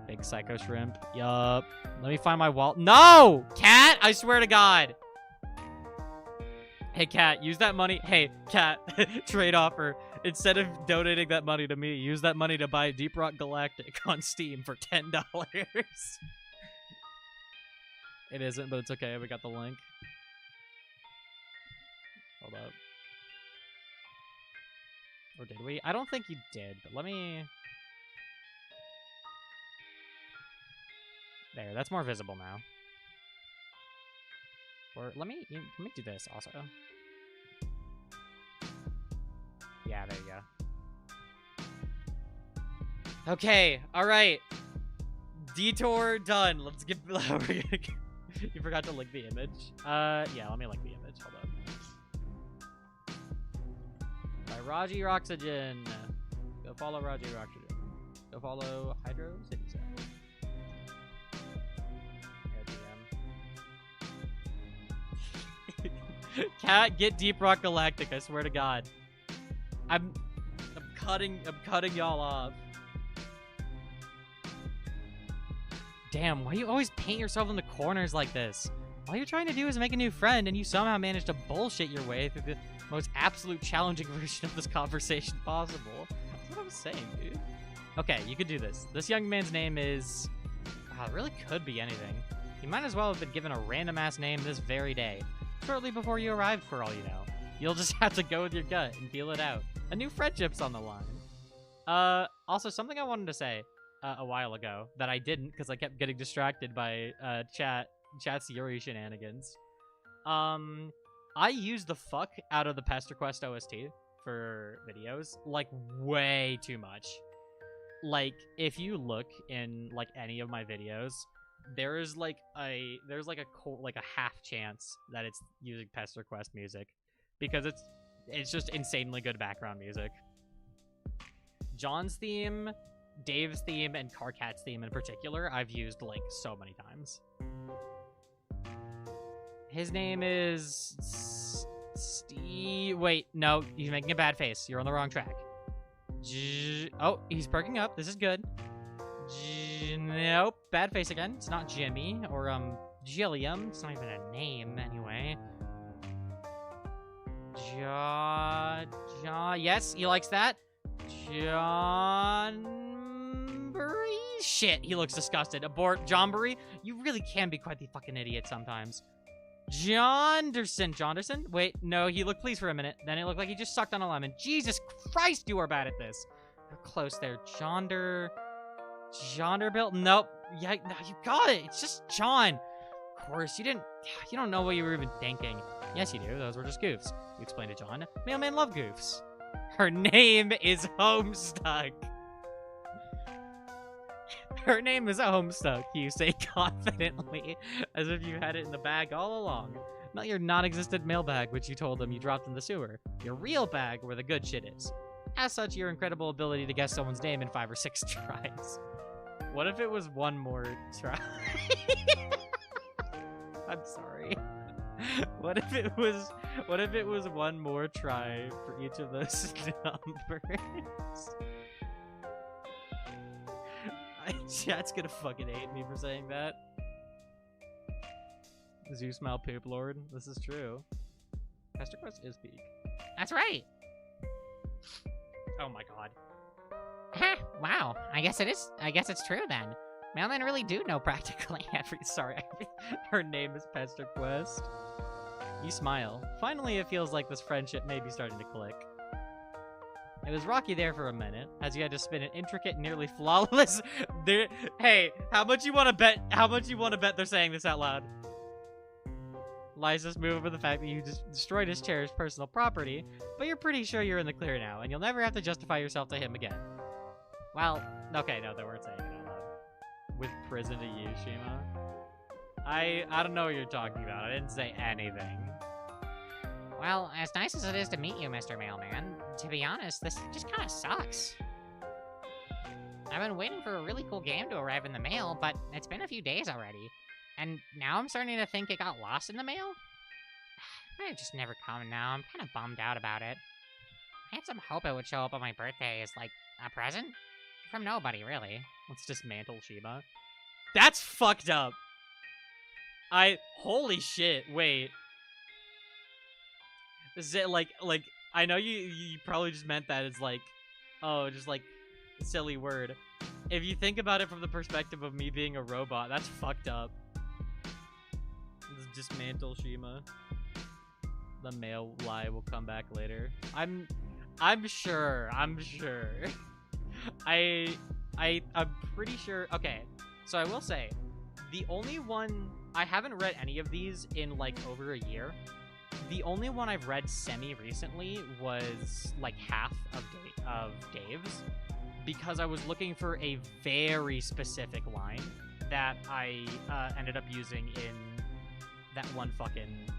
Big psycho shrimp. Yup. Let me find my wallet. No, cat! I swear to God. Hey, cat, use that money. Hey, cat, trade offer. Instead of donating that money to me, use that money to buy Deep Rock Galactic on Steam for $10. It isn't, but it's okay. We got the link. Hold up. Or did we? I don't think you did, but let me... There, that's more visible now. Or let me do this also. Yeah, there you go. Okay, all right. Detour done. Let's get. You forgot to link the image. Yeah, let me link the image. Hold up. By Raji Roxygen. Go follow Raji Roxygen. Go follow Hydro City Set. Cat, get Deep Rock Galactic. I swear to God. I'm cutting y'all off. Damn, why do you always paint yourself in the corners like this? All you're trying to do is make a new friend, and you somehow manage to bullshit your way through the most absolute challenging version of this conversation possible. That's what I'm saying, dude. Okay, you could do this. This young man's name is... Wow, it really could be anything. He might as well have been given a random-ass name this very day. Shortly before you arrived, for all you know. You'll just have to go with your gut and feel it out. A new friendship's on the line. Also, something I wanted to say a while ago that I didn't because I kept getting distracted by chat's Yuri shenanigans. I use the fuck out of the Pesterquest OST for videos, like, way too much. Like, if you look in, like, any of my videos, there's like a half chance that it's using Pesterquest music because it's just insanely good background music. John's theme Dave's theme and Carcat's theme in particular, I've used, like, so many times. His name is... Steve... Wait, no, he's making a bad face. You're on the wrong track. Oh, he's perking up. This is good. Nope, bad face again. It's not Jimmy or, Gilliam. It's not even a name, anyway. Yes, he likes that. Johnbury? Shit, he looks disgusted. Abort. Johnbury? You really can be quite the fucking idiot sometimes. Jonderson? Wait, no, he looked pleased for a minute. Then it looked like he just sucked on a lemon. Jesus Christ, you are bad at this. You're close there. Jonderbilt? Nope. Yeah, no, you got it. It's just John. Of course, you don't know what you were even thinking. Yes, you do. Those were just goofs. You explained to John. Mailmen love goofs. Her name is Homestuck. Her name is Homestuck, you say confidently, as if you had it in the bag all along. Not your non-existent mailbag, which you told them you dropped in the sewer. Your real bag, where the good shit is. As such, your incredible ability to guess someone's name in 5 or 6 tries. What if it was one more try? I'm sorry. What if it was one more try for each of those numbers? Chat's gonna fucking hate me for saying that. Does you smell poop, Lord? This is true. Pesterquest is peak. That's right. Oh my god. Wow. I guess it's true then. Mailmen really do know practically every. Sorry, her name is Pesterquest. You smile. Finally, it feels like this friendship may be starting to click. It was rocky there for a minute, as you had to spin an intricate, nearly flawless... Hey, how much you want to bet they're saying this out loud? Liza's move over the fact that you just destroyed his cherished personal property, but you're pretty sure you're in the clear now, and you'll never have to justify yourself to him again. Well, okay, no, they weren't saying it out loud. With prison to you, Shima? I don't know what you're talking about. I didn't say anything. Well, as nice as it is to meet you, Mr. Mailman, to be honest, this just kind of sucks. I've been waiting for a really cool game to arrive in the mail, but it's been a few days already. And now I'm starting to think it got lost in the mail? Might have just never come now. I'm kind of bummed out about it. I had some hope it would show up on my birthday as, like, a present? From nobody, really. Let's dismantle Shima. That's fucked up! Holy shit, wait. Is it like, I know you probably just meant that as like, oh, just like, a silly word. If you think about it from the perspective of me being a robot, that's fucked up. Let's dismantle Shima. The mail lie will come back later. I'm sure. I'm pretty sure. Okay, so I will say, the only one, I haven't read any of these in like over a year. The only one I've read semi-recently was like half of Dave's, because I was looking for a very specific line that I ended up using in that one fucking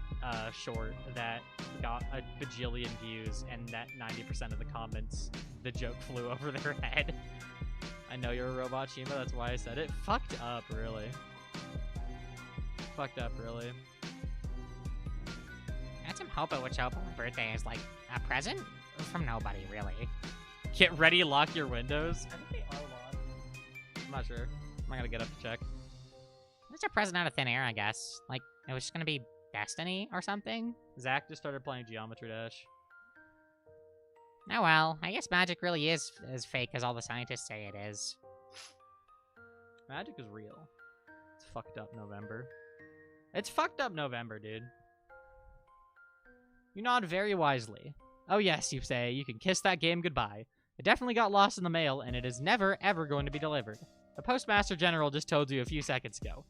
short that got a bajillion views, and that 90% of the comments, the joke flew over their head. I know you're a robot, Shima, that's why I said it. Fucked up, really. Fucked up, really. I had some hope it would show up on my birthday as, like, a present? From nobody, really. Get ready, lock your windows. I think they are locked. I'm not sure. I'm not gonna get up to check. It's a present out of thin air, I guess. Like, it was just gonna be Destiny or something? Zach just started playing Geometry Dash. Oh well, I guess magic really is as fake as all the scientists say it is. Magic is real. It's fucked up November. It's fucked up November, dude. You nod very wisely. Oh yes, you say, you can kiss that game goodbye. It definitely got lost in the mail, and it is never, ever going to be delivered. The Postmaster General just told you a few seconds ago.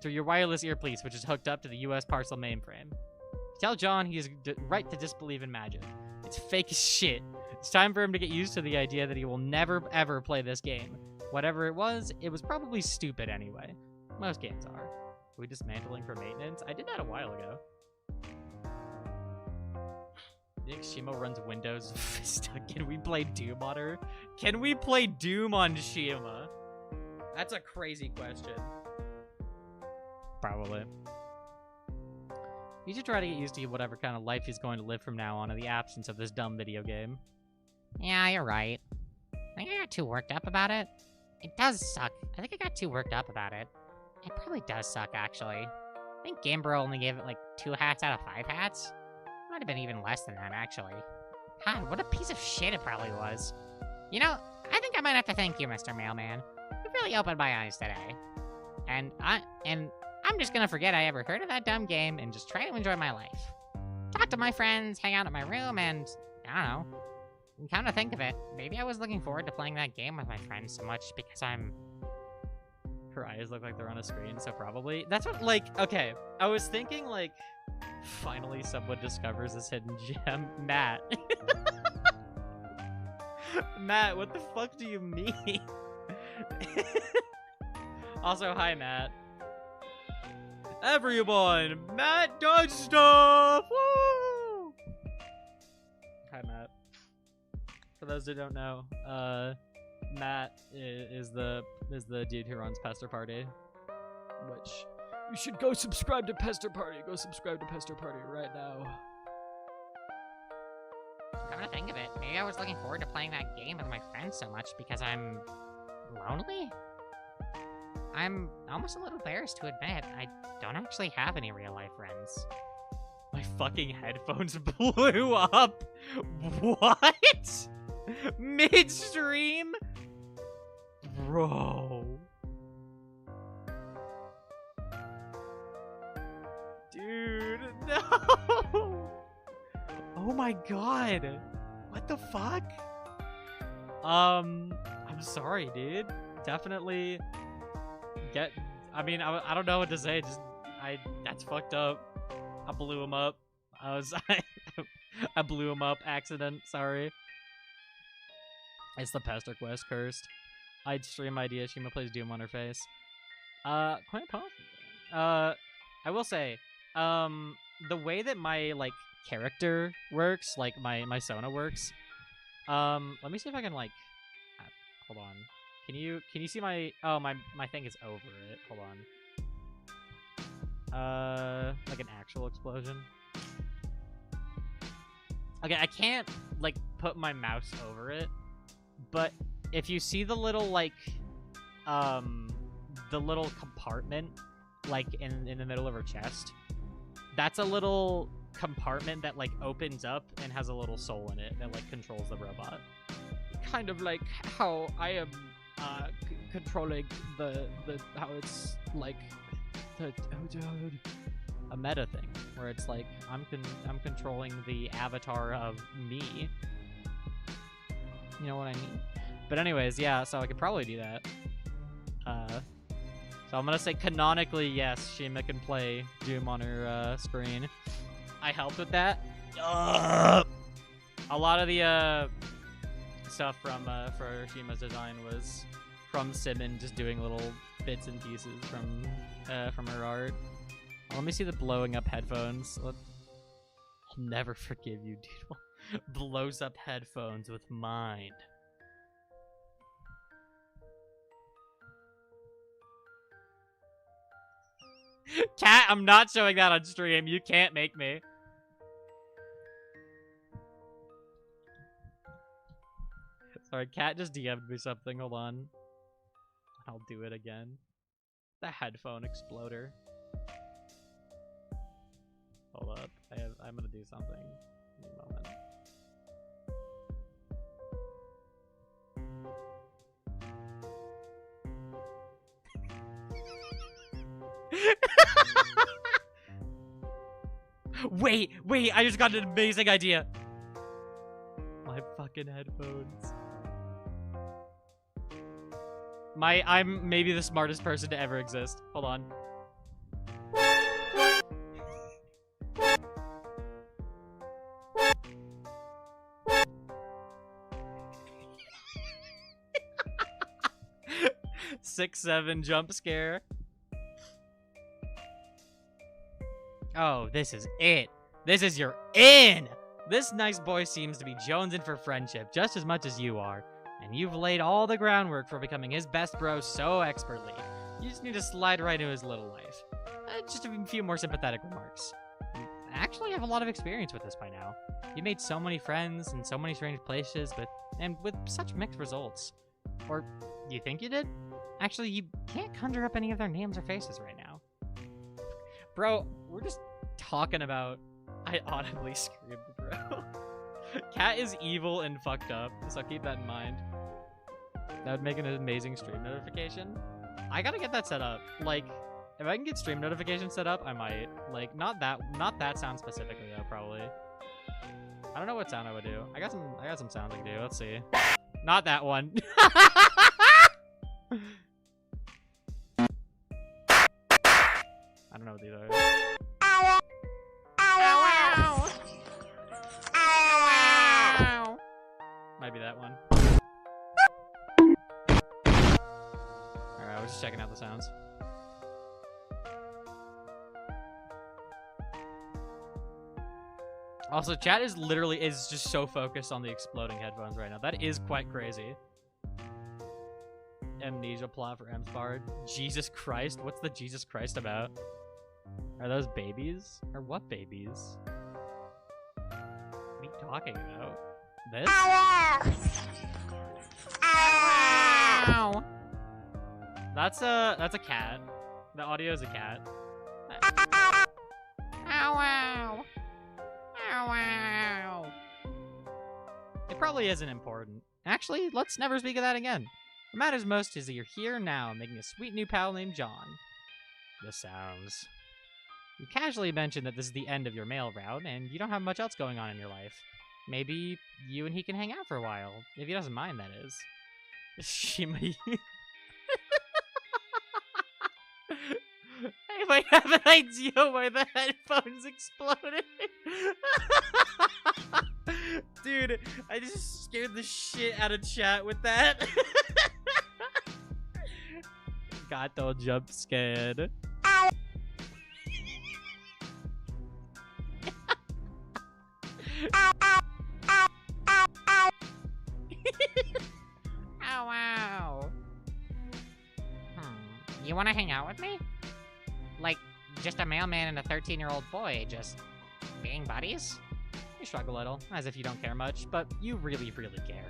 Through your wireless earpiece, which is hooked up to the US parcel mainframe. Tell John he has right to disbelieve in magic. It's fake as shit. It's time for him to get used to the idea that he will never, ever play this game. Whatever it was probably stupid anyway. Most games are. Are we dismantling for maintenance? I did that a while ago. Shima runs Windows Vista. Can we play Doom on her? Can we play Doom on Shima? That's a crazy question. Probably. You should try to get used to whatever kind of life he's going to live from now on in the absence of this dumb video game. Yeah, you're right. I think I got too worked up about it. It does suck. I think I got too worked up about it. It probably does suck, actually. I think Game Bro only gave it like 2 hats out of 5 hats. Might have been even less than that, actually. God, what a piece of shit it probably was. You know, I think I might have to thank you, Mr. Mailman. You really opened my eyes today. And I'm just gonna forget I ever heard of that dumb game and just try to enjoy my life. Talk to my friends, hang out in my room, and I don't know. And come to think of it, maybe I was looking forward to playing that game with my friends so much because I'm... Her eyes look like they're on a screen, so probably. That's what, like, okay. I was thinking, like, finally someone discovers this hidden gem. Matt. Matt, what the fuck do you mean? Also, hi, Matt. Everyone, Matt does stuff! Woo! Hi, Matt. For those who don't know, Matt is the dude who runs Pester Party, which you should go subscribe to Pester Party. Go subscribe to Pester Party right now. Come to think of it, maybe I was looking forward to playing that game with my friends so much because I'm lonely? I'm almost a little embarrassed to admit I don't actually have any real-life friends. My fucking headphones blew up. What? Midstream? Bro. Dude, no. Oh my god. What the fuck? I'm sorry, dude. Definitely I mean, I don't know what to say. That's fucked up. I blew him up. I blew him up. Accident. Sorry. It's the Pesterquest cursed. I'd stream idea. Shima plays Doom on her face. Quite possible. I will say, the way that my like character works, like my Sona works. Let me see if I can like. Hold on. Can you see my? Oh, my thing is over it. Hold on. Like an actual explosion. Okay, I can't like put my mouse over it, but if you see the little like, the little compartment, like in the middle of her chest, that's a little compartment that like opens up and has a little soul in it that like controls the robot. Kind of like how I am controlling the how it's like a meta thing where it's like I'm controlling the avatar of me. You know what I mean? But anyways, yeah, so I could probably do that. So I'm gonna say canonically, yes, Shima can play Doom on her screen. I helped with that. A lot of the stuff from for Shima's design was from Simon, just doing little bits and pieces from her art. Let me see the blowing up headphones. I'll never forgive you, dude. Blows up headphones with mind. Cat, I'm not showing that on stream. You can't make me. Sorry, Cat just DM'd me something. Hold on. I'll do it again. The headphone exploder. Hold up. I'm gonna do something in a moment. Wait, I just got an amazing idea. My fucking headphones. I'm maybe the smartest person to ever exist. Hold on. Six, 7 jump scare. Oh, this is it. This is your in. This nice boy seems to be jonesing for friendship just as much as you are, and you've laid all the groundwork for becoming his best bro so expertly. You just need to slide right into his little life. Just a few more sympathetic remarks. You actually have a lot of experience with this by now. You made so many friends in so many strange places, and with such mixed results. Or, you think you did? Actually, you can't conjure up any of their names or faces right now. Bro, we're just talking about... I audibly screamed, bro. Cat is evil and fucked up, so keep that in mind. That would make an amazing stream notification. I gotta get that set up. Like, if I can get stream notifications set up, I might. Like, not that sound specifically though, probably. I don't know what sound I would do. I got some sounds I can do. Let's see. Not that one. I don't know what these are. Might be that one. Alright, I was just checking out the sounds. Also, chat is just so focused on the exploding headphones right now. That is quite crazy. Amnesia plot for M's Bard. Jesus Christ? What's the Jesus Christ about? Are those babies? Or what babies? What are you talking about? This? Ow! That's a cat. The audio is a cat. Ow, ow. Ow, ow. It probably isn't important. Actually, let's never speak of that again. What matters most is that you're here now, making a sweet new pal named John. The sounds. You casually mentioned that this is the end of your mail route, and you don't have much else going on in your life. Maybe you and he can hang out for a while, if he doesn't mind, that is. Shima. I might have an idea why the headphones exploded. Dude, I just scared the shit out of chat with that. Got all jump scared. Ow, ow. You want to hang out with me? Like, just a mailman and a 13-year-old boy, just being buddies? You shrug a little, as if you don't care much, but you really, really care.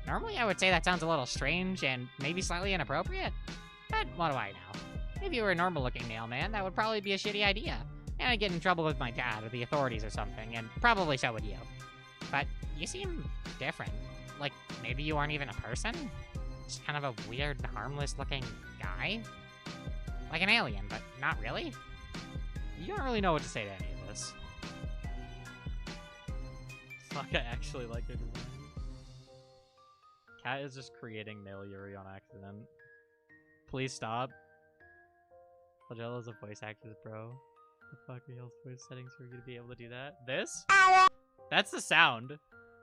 Normally, I would say that sounds a little strange and maybe slightly inappropriate. But what do I know? If you were a normal-looking mailman, that would probably be a shitty idea. And I'd get in trouble with my dad or the authorities or something, and probably so would you. But you seem different. Like, maybe you aren't even a person? Just kind of a weird, harmless-looking guy? Like an alien, but not really? You don't really know what to say to any of this. Fuck, I actually like their design. Cat is just creating male Yuri on accident. Please stop. Flagella's a voice actress, bro. The fuck are y'all's voice settings for you to be able to do that? This? That's the sound.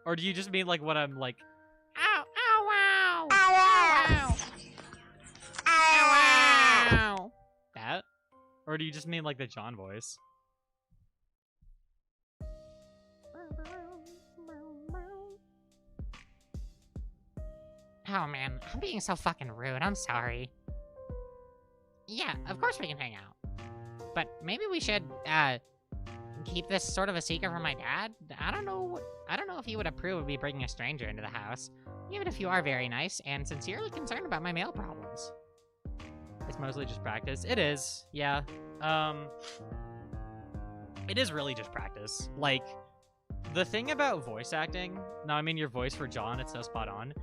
Or do you just mean like what I'm like? Ow, ow, ow! Ow, ow! Ow, ow! That? Or do you just mean like the John voice? Oh man, I'm being so fucking rude. I'm sorry. Yeah, of course we can hang out. But maybe we should, keep this sort of a secret from my dad? I don't know if he would approve of me bringing a stranger into the house, even if you are very nice and sincerely concerned about my mail problems. It's mostly just practice. It is, yeah. It is really just practice. Like, the thing about voice acting, no, I mean your voice for John, it's so spot on.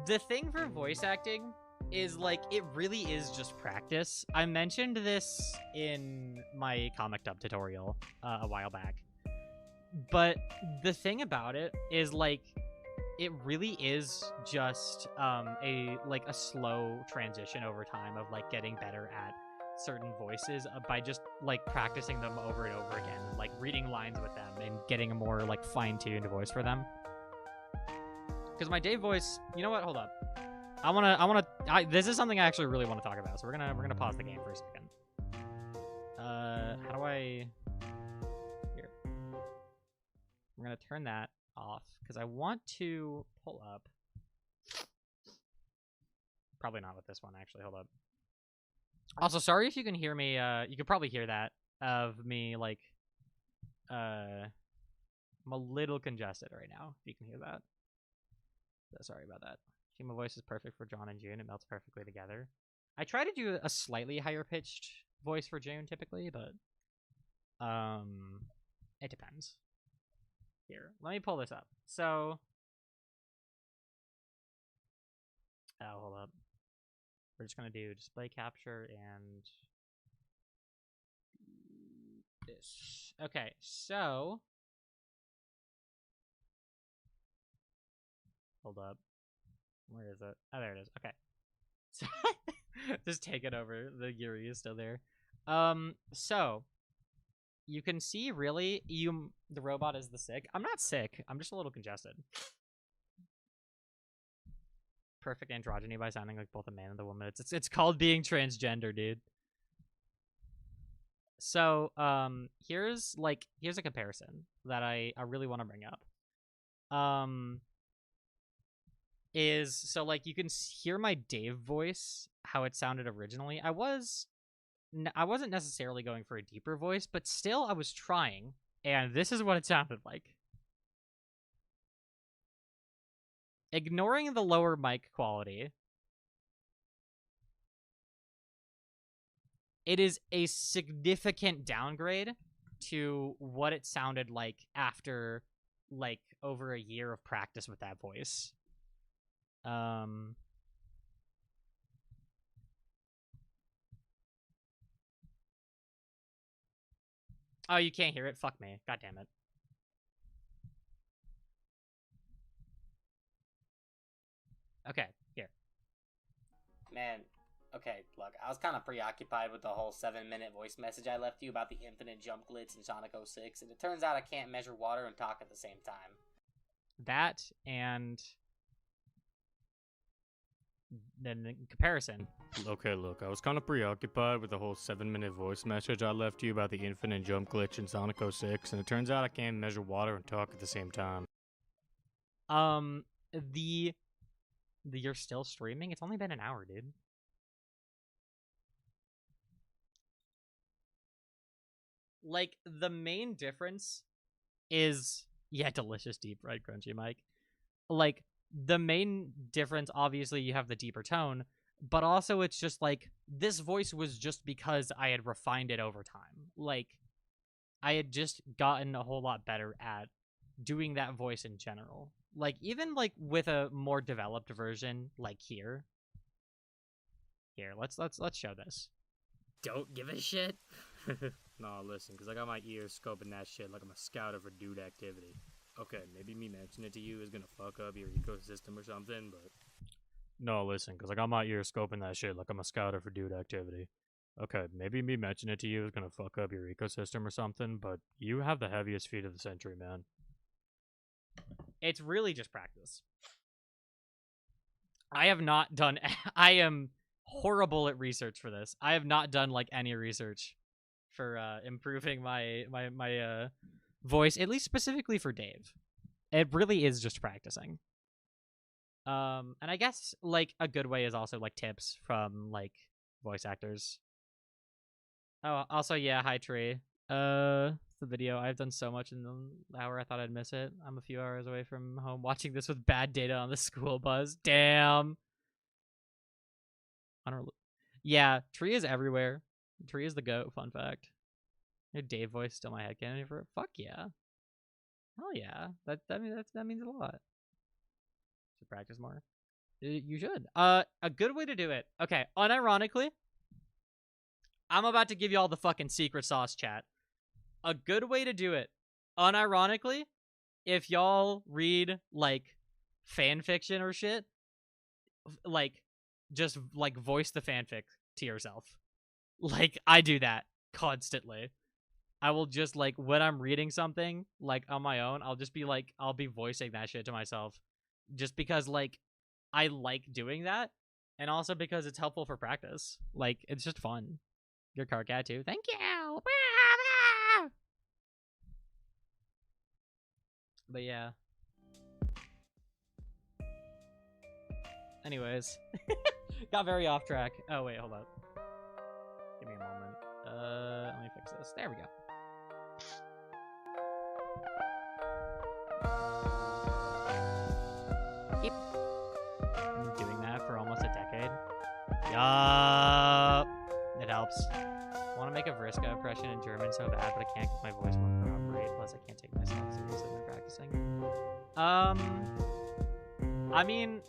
The thing for voice acting is, like, it really is just practice. I mentioned this in my comic dub tutorial a while back. But the thing about it is, like, it really is just a slow transition over time of, like, getting better at certain voices by just, like, practicing them over and over again, and, like, reading lines with them and getting a more, like, fine-tuned voice for them. Because my Dave voice, you know what? Hold up. This is something I actually really want to talk about, so we're gonna pause the game for a second. How do I... Here. We're gonna turn that off because I want to pull up. Probably not with this one, actually. Hold up. Also, sorry if you can hear me. You could probably hear that of me, like, I'm a little congested right now, if you can hear that. So sorry about that. My voice is perfect for John and June. It melts perfectly together. I try to do a slightly higher pitched voice for June typically, but it depends. Here, let me pull this up. So, hold up. We're just gonna do display capture and this. Okay, so hold up. Where is it? Oh, there it is. Okay. So just take it over. The Yuri is still there. So you can see really the robot is the sick. I'm not sick. I'm just a little congested. Perfect androgyny by sounding like both a man and a woman. It's called being transgender, dude. So here's a comparison that I really want to bring up. Is so like you can hear my Dave voice, how it sounded originally. I wasn't necessarily going for a deeper voice, but still I was trying, and this is what it sounded like. Ignoring the lower mic quality, it is a significant downgrade to what it sounded like after like over a year of practice with that voice. Oh, you can't hear it? Fuck me. God damn it. Okay, here. Man, okay, look, I was kind of preoccupied with the whole 7-minute voice message I left you about the infinite jump glitch in Sonic 06, and it turns out I can't measure water and talk at the same time. That, and then in comparison. Okay, look, I was kind of preoccupied with the whole 7-minute voice message I left you about the infinite jump glitch in Sonic 06, and it turns out I can't measure water and talk at the same time. You're still streaming? It's only been an hour, dude. Like, the main difference is, yeah, delicious, deep fried, crunchy, Mike. Like, the main difference, obviously, you have the deeper tone, but also it's just like, this voice was just because I had refined it over time. Like, I had just gotten a whole lot better at doing that voice in general. Like, even like with a more developed version, like here. Here, let's show this. Don't give a shit. Nah, listen, because I got my ears scoping that shit like I'm a scouter for dude activity. Okay, maybe me mentioning it to you is gonna fuck up your ecosystem or something, but... No, listen, because I got my ears scoping that shit like I'm a scouter for dude activity. Okay, maybe me mentioning it to you is gonna fuck up your ecosystem or something, but you have the heaviest feet of the century, man. It's really just practice. I have not done... I am horrible at research for this. I have not done, like, any research for improving my voice, at least specifically for Dave. It really is just practicing. And I guess, like, a good way is also, like, tips from, like, voice actors. Oh, also, yeah, hi, Tree. The video. I've done so much in the hour I thought I'd miss it. I'm a few hours away from home watching this with bad data on the school bus. Damn. Yeah, Tree is everywhere. Tree is the GOAT, fun fact. Your Dave voice still my headcanon for it. Fuck yeah. Hell yeah. That means a lot. Should practice more. You should. A good way to do it. Okay, unironically, I'm about to give you all the fucking secret sauce, chat. A good way to do it, unironically, if y'all read, like, fan fiction or shit, like, just, like, voice the fanfic to yourself. Like, I do that constantly. I will just, like, when I'm reading something, like, on my own, I'll just be, like, I'll be voicing that shit to myself. Just because, like, I like doing that, and also because it's helpful for practice. Like, it's just fun. Your car cat, too. Thank you! But yeah. Anyways, got very off track. Oh wait, hold up. Give me a moment. Let me fix this. There we go. Keep Been doing that for almost a decade. Yup. It helps. I want to make a Vriska impression in German so bad, but I can't because my voice won't cooperate. Plus, I can't take myself seriously when practicing. I mean,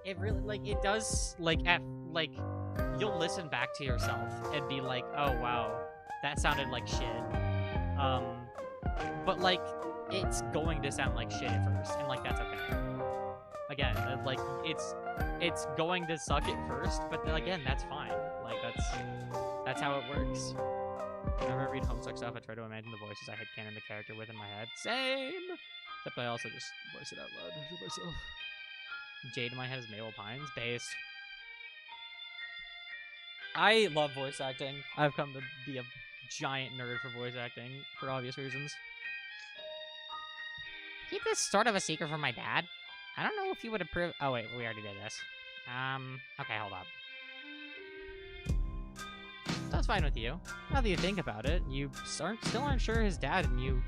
it really, like, it does, like, you'll listen back to yourself and be like, oh, wow, that sounded like shit. But, like, it's going to sound like shit at first, and, like, that's okay. Again, like, it's going to suck at first, but then, again, that's fine. Like, that's how it works. Whenever I read Homestuck stuff, I try to imagine the voices I had canon the character with in my head. Same! Except I also just voice it out loud to myself. Jade in my head is Mabel Pines. Based. I love voice acting. I've come to be a giant nerd for voice acting for obvious reasons. keep this sort of a secret from my dad. I don't know if you would approve. Oh wait, we already did this. Okay, hold up. That's fine with you. Now that you think about it, you still aren't sure his dad and you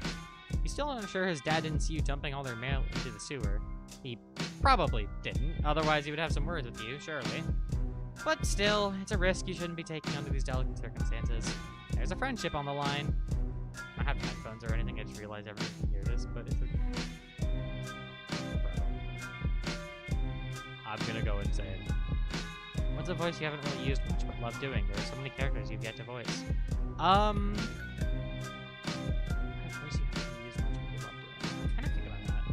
still aren't sure his dad didn't see you dumping all their mail into the sewer. He probably didn't, otherwise he would have some words with you, surely. But still, it's a risk you shouldn't be taking under these delicate circumstances. There's a friendship on the line. I don't have headphones or anything, I just realized everyone can hear this, but it's okay. I'm gonna go insane. What's a voice you haven't really used much but love doing? There are so many characters you've yet to voice. What voice you haven't used much but you love doing? I'm trying to think about that.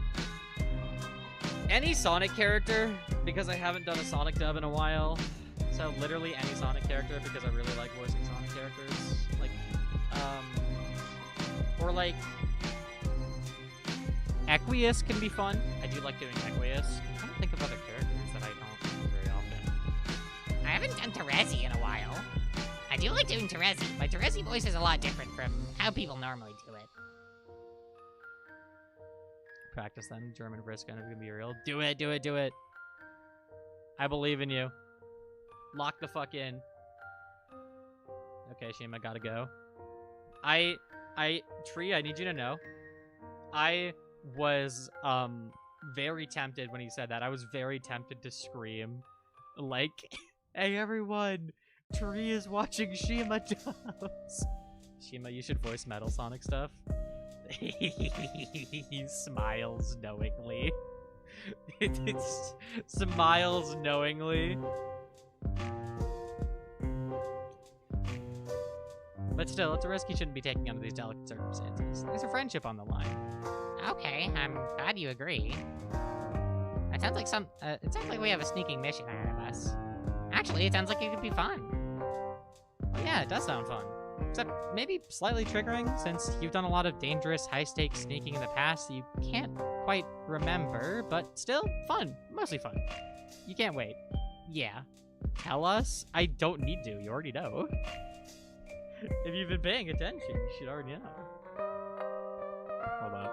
Any Sonic character, because I haven't done a Sonic dub in a while. So literally any Sonic character, because I really like voicing Sonic characters. Like, or like, Equius can be fun. I do like doing Equius. I'm trying to think of other characters that I don't do very often. I haven't done Terezi in a while. I do like doing Terezi, but Terezi voice is a lot different from how people normally do it. Practice then. German Vriska, and it's gonna be real. Do it, do it, do it. I believe in you. Lock the fuck in. Okay, Shima, gotta go. Tree, I need you to know. I was, very tempted when he said that. I was very tempted to scream. Like, hey everyone, Tree is watching Shimadubs. Shima, you should voice Metal Sonic stuff. He smiles knowingly. It smiles knowingly. But still, it's a risk you shouldn't be taking under these delicate circumstances. There's a friendship on the line. Okay, I'm glad you agree. It sounds like it sounds like we have a sneaking mission ahead of us. Actually, it sounds like it could be fun. Oh yeah, it does sound fun. Except maybe slightly triggering, since you've done a lot of dangerous, high-stakes sneaking in the past that you can't quite remember, but still fun. Mostly fun. You can't wait. Yeah. Tell us? I don't need to. You already know. If you've been paying attention, you should already know. Hold up.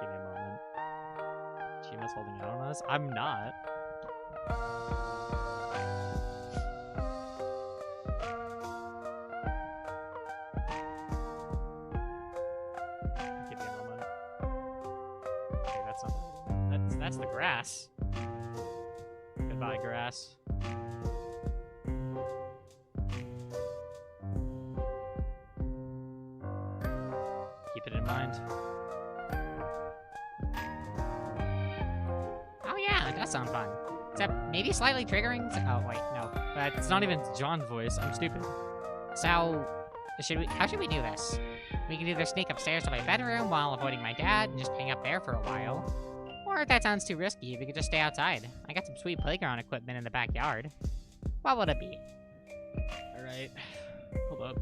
Give me a moment. Shima's holding out on us? I'm not. Give me a moment. Okay, that's not that's the grass. Goodbye, grass. Keep it in mind. Oh yeah, it does sound fun. Except maybe slightly triggering. Oh wait, no. It's not even John's voice. I'm stupid. So, how should we do this? We can either sneak upstairs to my bedroom while avoiding my dad and just hang up there for a while. Or if that sounds too risky, we could just stay outside. I got some sweet playground equipment in the backyard. What would it be? Alright. Hold up.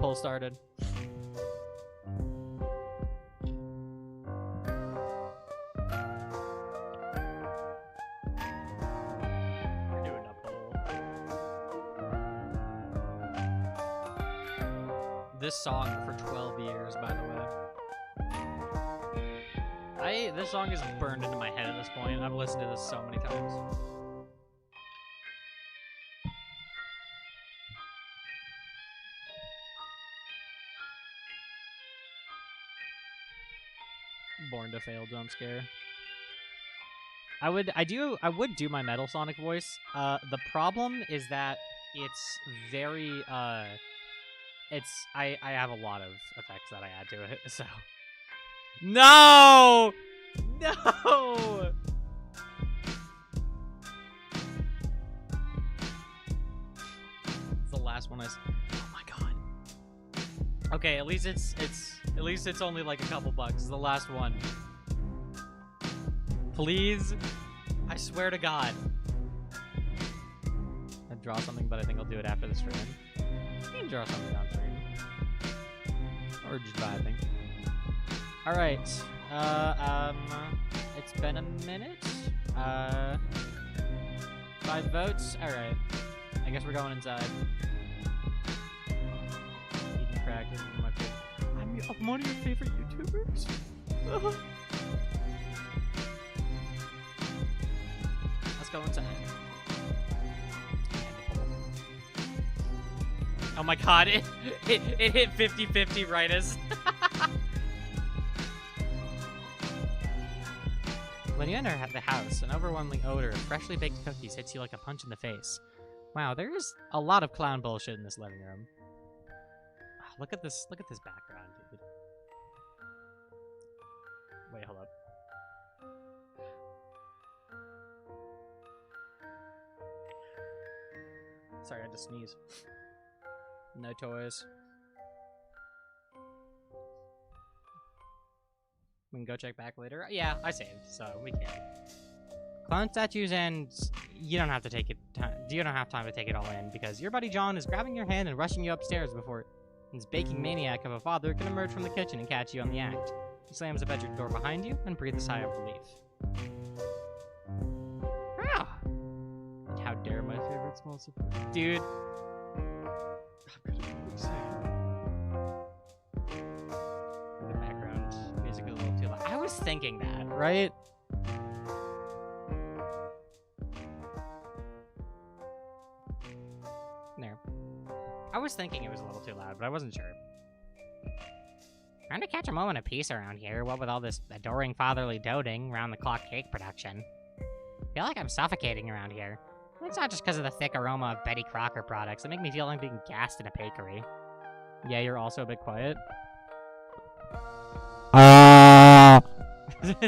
poll started. We're doing a poll. This song for 12 years, by the way. This song is burned into my head at this point. I've listened to this so many times. Born to fail jump scare. I would do my Metal Sonic voice. The problem is that it's very I have a lot of effects that I add to it, so no! No! It's the last one oh my god. Okay, at least it's only like a couple bucks. It's the last one. Please. I swear to God. I'd draw something, but I think I'll do it after the stream. You can draw something on stream. Or just vibing. Alright. It's been a minute. 5 votes. Alright. I guess we're going inside. Eating crackers is my favorite. I'm one of your favorite YouTubers. Let's go inside. Oh my god, it hit 50-50 right as... When you enter the house, an overwhelming odor of freshly baked cookies hits you like a punch in the face. Wow, there's a lot of clown bullshit in this living room. Oh, look at this background, dude. Wait, hold up. Sorry, I had to sneeze. No toys. We can go check back later. Yeah, I saved, so we can. Clown statues, and you don't have to take it. You don't have time to take it all in because your buddy John is grabbing your hand and rushing you upstairs before his baking maniac of a father can emerge from the kitchen and catch you on the act. He slams the bedroom door behind you and breathes a sigh of relief. Ah! And how dare my favorite small surprise, dude. I'm gonna be sad. The background music is a little too loud. I was thinking that, right? There. I was thinking it was a little too loud, but I wasn't sure. Trying to catch a moment of peace around here, what with all this adoring fatherly doting round-the-clock cake production. I feel like I'm suffocating around here. It's not just because of the thick aroma of Betty Crocker products that make me feel like being gassed in a bakery. Yeah, you're also a bit quiet.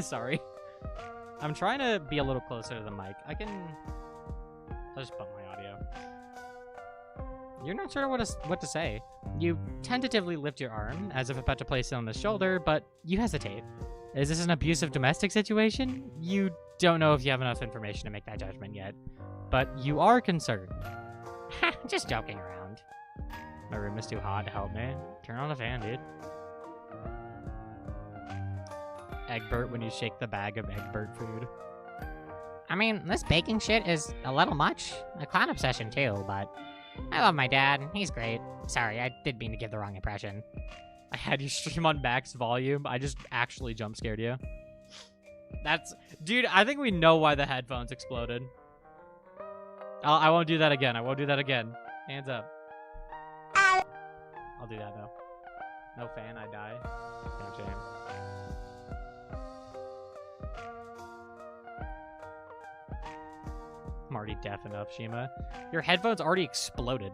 Sorry. I'm trying to be a little closer to the mic. I'll just bump my audio. You're not sure what to say. You tentatively lift your arm, as if about to place it on the shoulder, but you hesitate. Is this an abusive domestic situation? You don't know if you have enough information to make that judgment yet. But you are concerned. Ha, just joking around. My room is too hot to help me. Turn on the fan, dude. Egbert when you shake the bag of Egbert food. I mean, this baking shit is a little much. A clown obsession too, but I love my dad. He's great. Sorry, I did mean to give the wrong impression. I had you stream on max volume. I just actually jump scared you. Dude, I think we know why the headphones exploded. I won't do that again. I won't do that again. Hands up. I'll do that though. No fan, I die. No shame. I'm already deaf enough, Shima. Your headphones already exploded.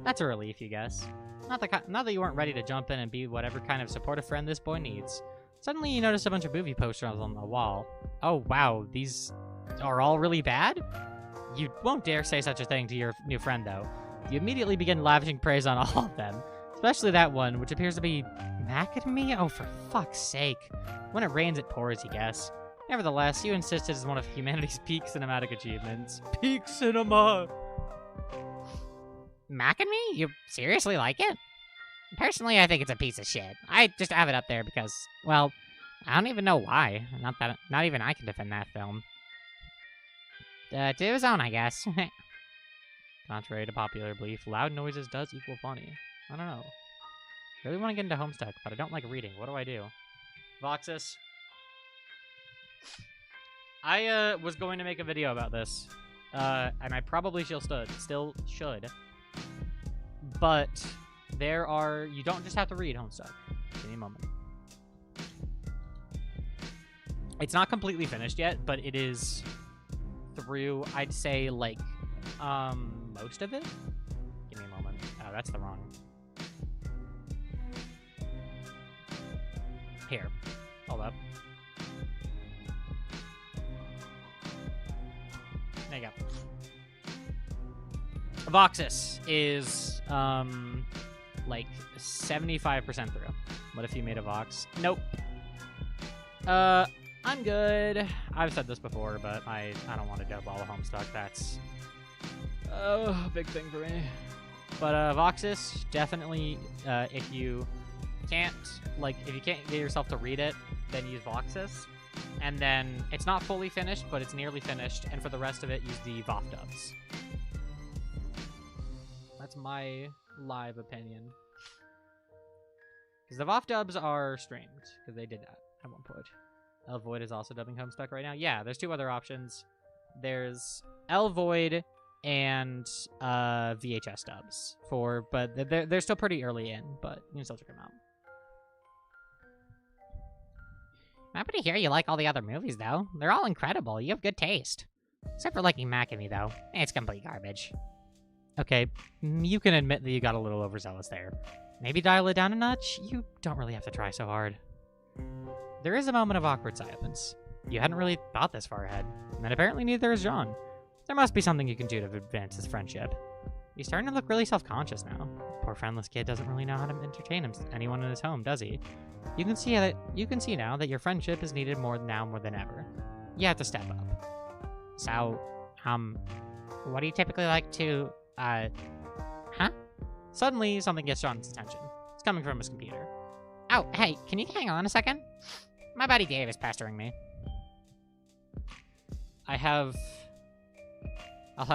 That's a relief, you guess. Not that you weren't ready to jump in and be whatever kind of supportive friend this boy needs. Suddenly you notice a bunch of movie posters on the wall. Oh wow, these are all really bad? You won't dare say such a thing to your new friend, though. You immediately begin lavishing praise on all of them, especially that one, which appears to be macadamia? Oh, for fuck's sake. When it rains, it pours, you guess. Nevertheless, you insisted as one of humanity's peak cinematic achievements. Peak cinema! Mac and Me? You seriously like it? Personally, I think it's a piece of shit. I just have it up there because, well, I don't even know why. Not even I can defend that film. To his own, I guess. Contrary to popular belief, loud noises does equal funny. I don't know. I really want to get into Homestuck, but I don't like reading. What do I do? Voxus. I was going to make a video about this, and I probably still should. But you don't just have to read Homestuck. Give me a moment. It's not completely finished yet, but it is through, I'd say, like, most of it. Give me a moment. Oh, that's the wrong. Here. Hold up. There you go. Voxus is, like, 75% through. What if you made a Vox? Nope. I'm good. I've said this before, but I don't want to dub all of Homestuck. That's a big thing for me. But Voxus, definitely, if you can't get yourself to read it, then use Voxus. And then it's not fully finished, but it's nearly finished. And for the rest of it, use the Voftubs. That's my live opinion. Because the Voftubs are streamed, because they did that at one point. Void is also dubbing Homestuck right now. Yeah, there's two other options. There's Void and VHS dubs but they're still pretty early in, but you can still check them out. I'm happy to hear you like all the other movies, though. They're all incredible. You have good taste. Except for liking Mac and Me, though. It's complete garbage. Okay, you can admit that you got a little overzealous there. Maybe dial it down a notch? You don't really have to try so hard. There is a moment of awkward silence. You hadn't really thought this far ahead, and apparently neither is John. There must be something you can do to advance this friendship. He's starting to look really self-conscious now. Poor friendless kid doesn't really know how to entertain anyone in his home, does he? You can see now that your friendship is needed more than ever. You have to step up. So, what do you typically like to, huh? Suddenly, something gets John's attention. It's coming from his computer. Oh, hey, can you hang on a second? My buddy Dave is pestering me. I'll have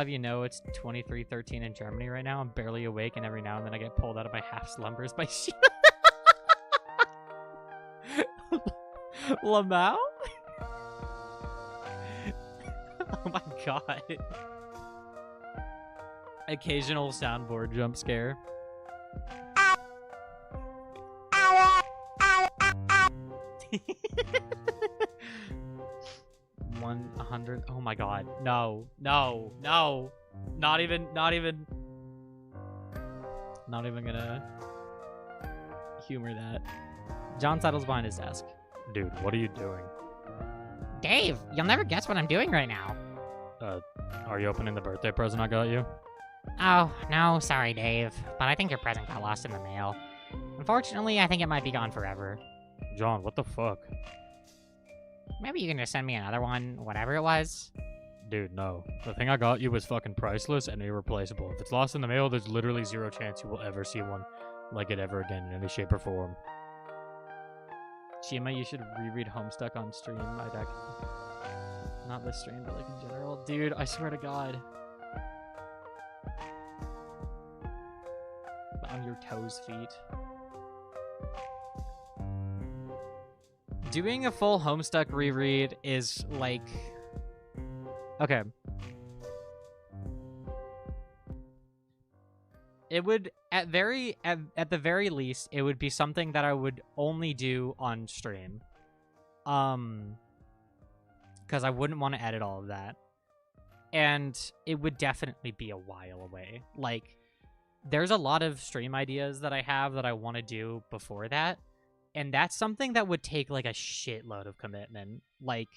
you know it's 23:13 in Germany right now. I'm barely awake, and every now and then I get pulled out of my half slumbers by Lamau? Oh my god. Occasional soundboard jump scare. 100. Oh my god. No. Not even gonna humor that. John settles behind his desk. Dude, what are you doing? Dave, you'll never guess what I'm doing right now. Are you opening the birthday present I got you? Oh, no, sorry, Dave. But I think your present got lost in the mail. Unfortunately, I think it might be gone forever. John, what the fuck? Maybe you can just send me another one, whatever it was. Dude, no. The thing I got you was fucking priceless and irreplaceable. If it's lost in the mail, there's literally zero chance you will ever see one like it ever again in any shape or form. Shima, you should reread Homestuck on stream. Not this stream, but like in general. Dude, I swear to God. On your toes, feet. Doing a full Homestuck reread is like... Okay. It would, at the very least, it would be something that I would only do on stream. Because I wouldn't want to edit all of that. And it would definitely be a while away. Like, there's a lot of stream ideas that I have that I want to do before that. And that's something that would take, like, a shitload of commitment. Like,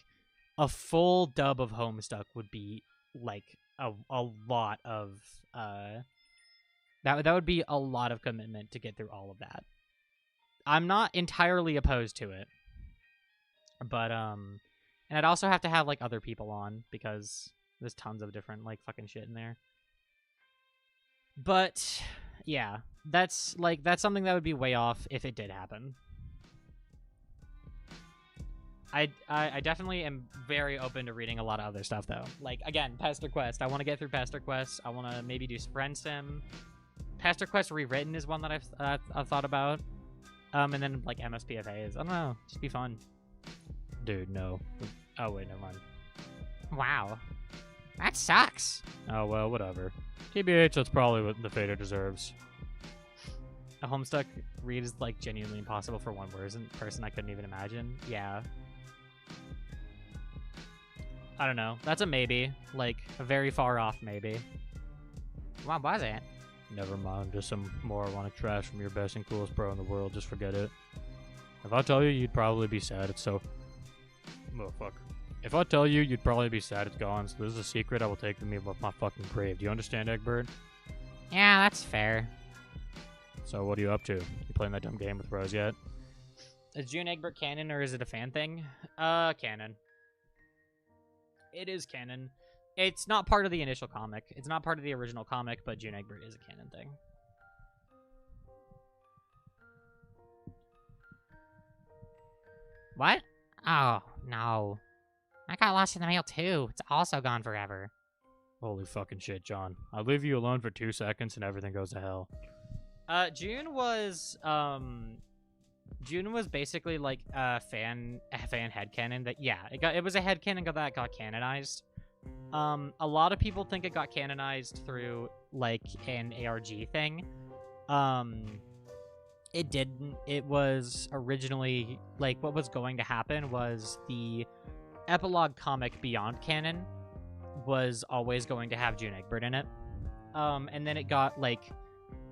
a full dub of Homestuck would be, like, a lot of, That would be a lot of commitment to get through all of that. I'm not entirely opposed to it. But, and I'd also have to have, like, other people on, because there's tons of different, like, fucking shit in there. But yeah, that's something that would be way off if it did happen. I definitely am very open to reading a lot of other stuff though. Like again, Pesterquest. I want to get through Pesterquest. I want to maybe do Friend Sim. Pesterquest Rewritten is one that I've thought about. And then like MSPFAs. I don't know. Just be fun. Dude, no. Oh wait, never mind. Wow. That sucks. Oh well, whatever. TBH, that's probably what the fate it deserves. A Homestuck read is like genuinely impossible for one person I couldn't even imagine. Yeah. I don't know. That's a maybe. Like, a very far off maybe. What was it? Never mind. Just some moronic trash from your best and coolest bro in the world. Just forget it. If I tell you, you'd probably be sad it's so... Oh, fuck. If I tell you, you'd probably be sad it's gone, so this is a secret I will take with me with my fucking grave. Do you understand, Eggbird? Yeah, that's fair. So what are you up to? You playing that dumb game with Rose yet? Is June Egbert canon or is it a fan thing? Canon. It is canon. It's not part of the initial comic. It's not part of the original comic, but June Egbert is a canon thing. What? Oh, no. I got lost in the mail too. It's also gone forever. Holy fucking shit, John. I'll leave you alone for 2 seconds and everything goes to hell. June was basically like a fan headcanon that it was a headcanon that got canonized. A lot of people think it got canonized through like an ARG thing. It didn't. It was originally like what was going to happen was the epilogue comic Beyond Canon was always going to have June Egbert in it. And then it got like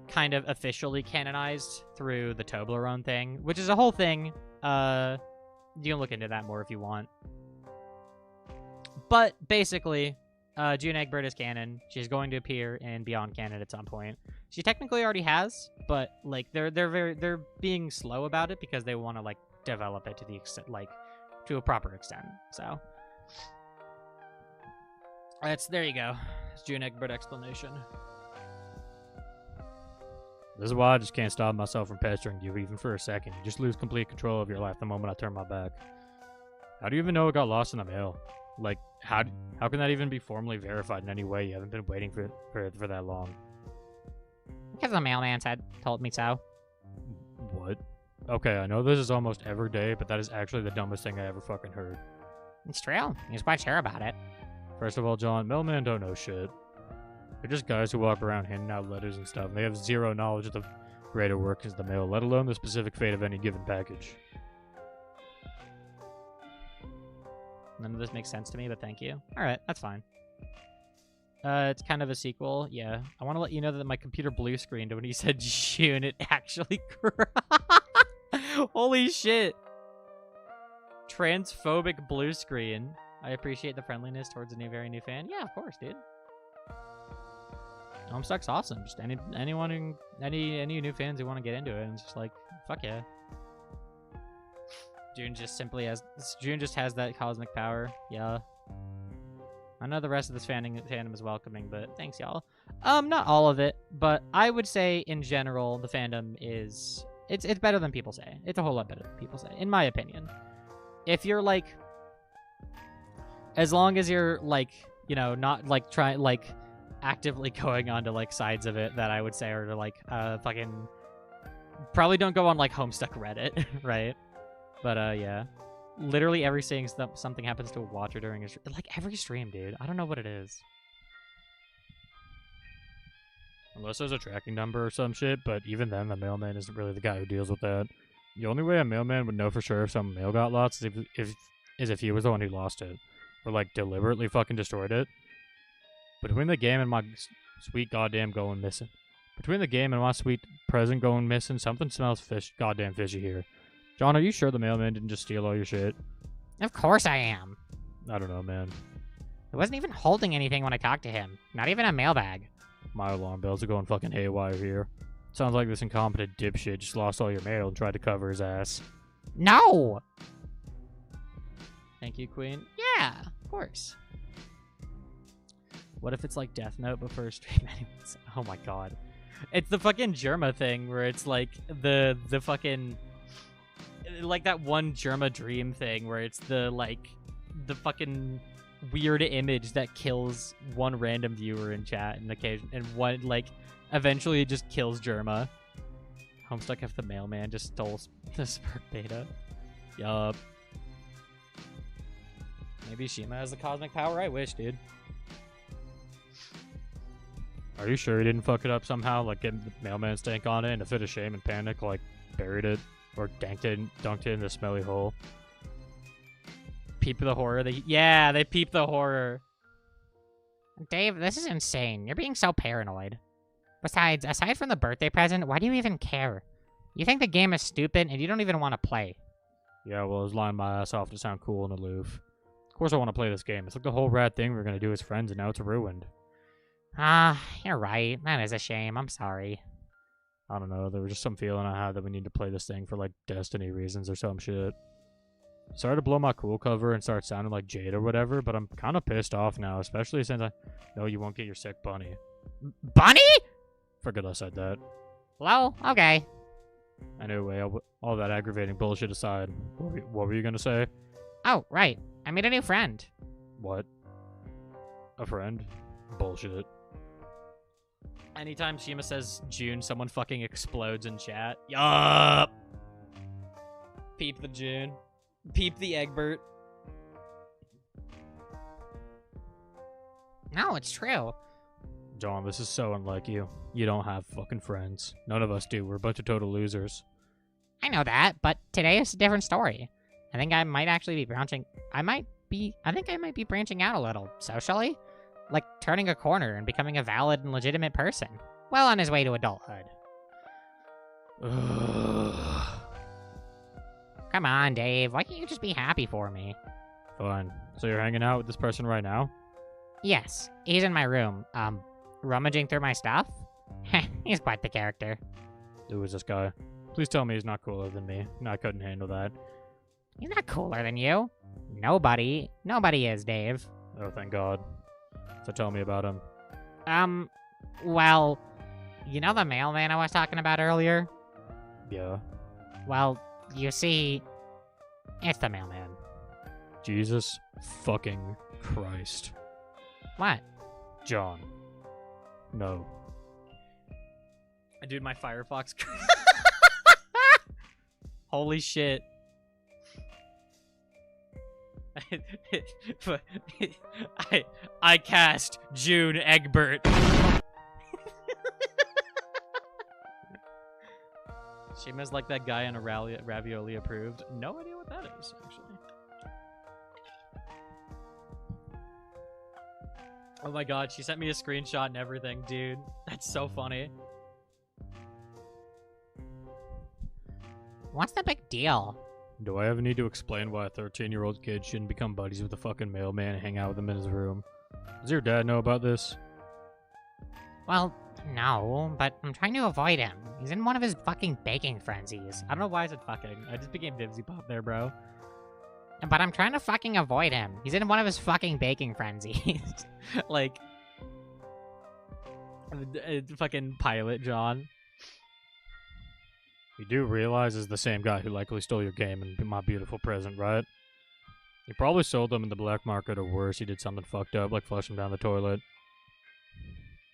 kind of officially canonized through the Toblerone thing, which is a whole thing. You can look into that more if you want. But basically, June Egbert is canon. She's going to appear in Beyond Canon at some point. She technically already has, but like they're being slow about it because they want to like develop it to the extent to a proper extent. So there you go. It's June Egbert explanation. This is why I just can't stop myself from pestering you even for a second. You just lose complete control of your life the moment I turn my back. How do you even know it got lost in the mail? Like, how can that even be formally verified in any way? You haven't been waiting for that long. Because the mailman told me so. What? Okay, I know this is almost every day, but that is actually the dumbest thing I ever fucking heard. It's true. He's quite sure about it. First of all, John, mailmen don't know shit. They're just guys who walk around handing out letters and stuff, and they have zero knowledge of the greater workings of the mail, let alone the specific fate of any given package. None of this makes sense to me, but thank you. Alright, that's fine. It's kind of a sequel, yeah. I want to let you know that my computer blue screened when he said June, it actually Holy shit. Transphobic blue screen. I appreciate the friendliness towards a very new fan. Yeah, of course, dude. Homestuck's awesome. Just any new fans who want to get into it, and it's just like, fuck yeah. June just has that cosmic power. Yeah. I know the rest of this fandom is welcoming, but thanks, y'all. Not all of it, but I would say in general the fandom is it's better than people say. It's a whole lot better than people say, in my opinion. If you're like, as long as you're like, you know, not like actively going on to like sides of it that I would say are like fucking probably don't go on like Homestuck Reddit, right? But yeah. Literally every saying something happens to a watcher during a stream. Like every stream, dude. I don't know what it is. Unless there's a tracking number or some shit, but even then, the mailman isn't really the guy who deals with that. The only way a mailman would know for sure if some mail got lost is if he was the one who lost it. Or like deliberately fucking destroyed it. Between the game and my sweet goddamn going missing. Between the game and my sweet present going missing, something smells goddamn fishy here. John, are you sure the mailman didn't just steal all your shit? Of course I am. I don't know, man. He wasn't even holding anything when I talked to him. Not even a mailbag. My alarm bells are going fucking haywire here. Sounds like this incompetent dipshit just lost all your mail and tried to cover his ass. No! Thank you, Queen. Yeah, of course. What if it's like Death Note but for stream anyways? Oh my god. It's the fucking Germa thing where it's like the fucking like that one Germa dream thing where it's the fucking weird image that kills one random viewer in chat and one like eventually it just kills Germa. Homestuck if the mailman just stole the Spark Beta. Yup. Maybe Shima has the cosmic power. I wish, dude. Are you sure he didn't fuck it up somehow? Like get the mailman stank on it in a fit of shame and panic, like buried it or dunked it in the smelly hole. Peep the horror. They peep the horror. Dave, this is insane. You're being so paranoid. Besides, aside from the birthday present, why do you even care? You think the game is stupid and you don't even want to play. Yeah, well, I was lying my ass off to sound cool and aloof. Of course I want to play this game. It's like the whole rad thing we were going to do as friends, and now it's ruined. You're right. That is a shame. I'm sorry. I don't know. There was just some feeling I had that we need to play this thing for, like, destiny reasons or some shit. Sorry to blow my cool cover and start sounding like Jade or whatever, but I'm kind of pissed off now, especially since I know you won't get your sick bunny. Bunny? Forget I said that. Hello? Okay. Anyway, all that aggravating bullshit aside, what were you gonna say? Oh, right. I made a new friend. What? A friend? Bullshit. Anytime Shima says June, someone fucking explodes in chat. Yup. Peep the June. Peep the Egbert. No, it's true. John, this is so unlike you. You don't have fucking friends. None of us do. We're a bunch of total losers. I know that, but today is a different story. I think I might actually be branching. I think I might be branching out a little socially, like turning a corner and becoming a valid and legitimate person, well on his way to adulthood. Come on, Dave. Why can't you just be happy for me? Fine. So you're hanging out with this person right now? Yes, he's in my room. Rummaging through my stuff. He's quite the character. Who is this guy? Please tell me he's not cooler than me. No, I couldn't handle that. He's not cooler than you. Nobody is, Dave. Oh, thank God. So tell me about him. Well, you know the mailman I was talking about earlier? Yeah. Well, you see, it's the mailman. Jesus fucking Christ. What? John. No. Dude, my Firefox. Holy shit. I cast June Egbert. Shima's like that guy on a ravioli approved. No idea what that is, actually. Oh my god, she sent me a screenshot and everything, dude. That's so funny. What's the big deal? Do I ever need to explain why a 13-year-old kid shouldn't become buddies with a fucking mailman and hang out with him in his room? Does your dad know about this? Well, no, but I'm trying to avoid him. He's in one of his fucking baking frenzies. I don't know why I said fucking. I just became Dibsy Pop there, bro. But I'm trying to fucking avoid him. He's in one of his fucking baking frenzies. Like, fucking Pilot John. You do realize is the same guy who likely stole your game and my beautiful present, right? He probably sold them in the black market, or worse, he did something fucked up, like flush them down the toilet.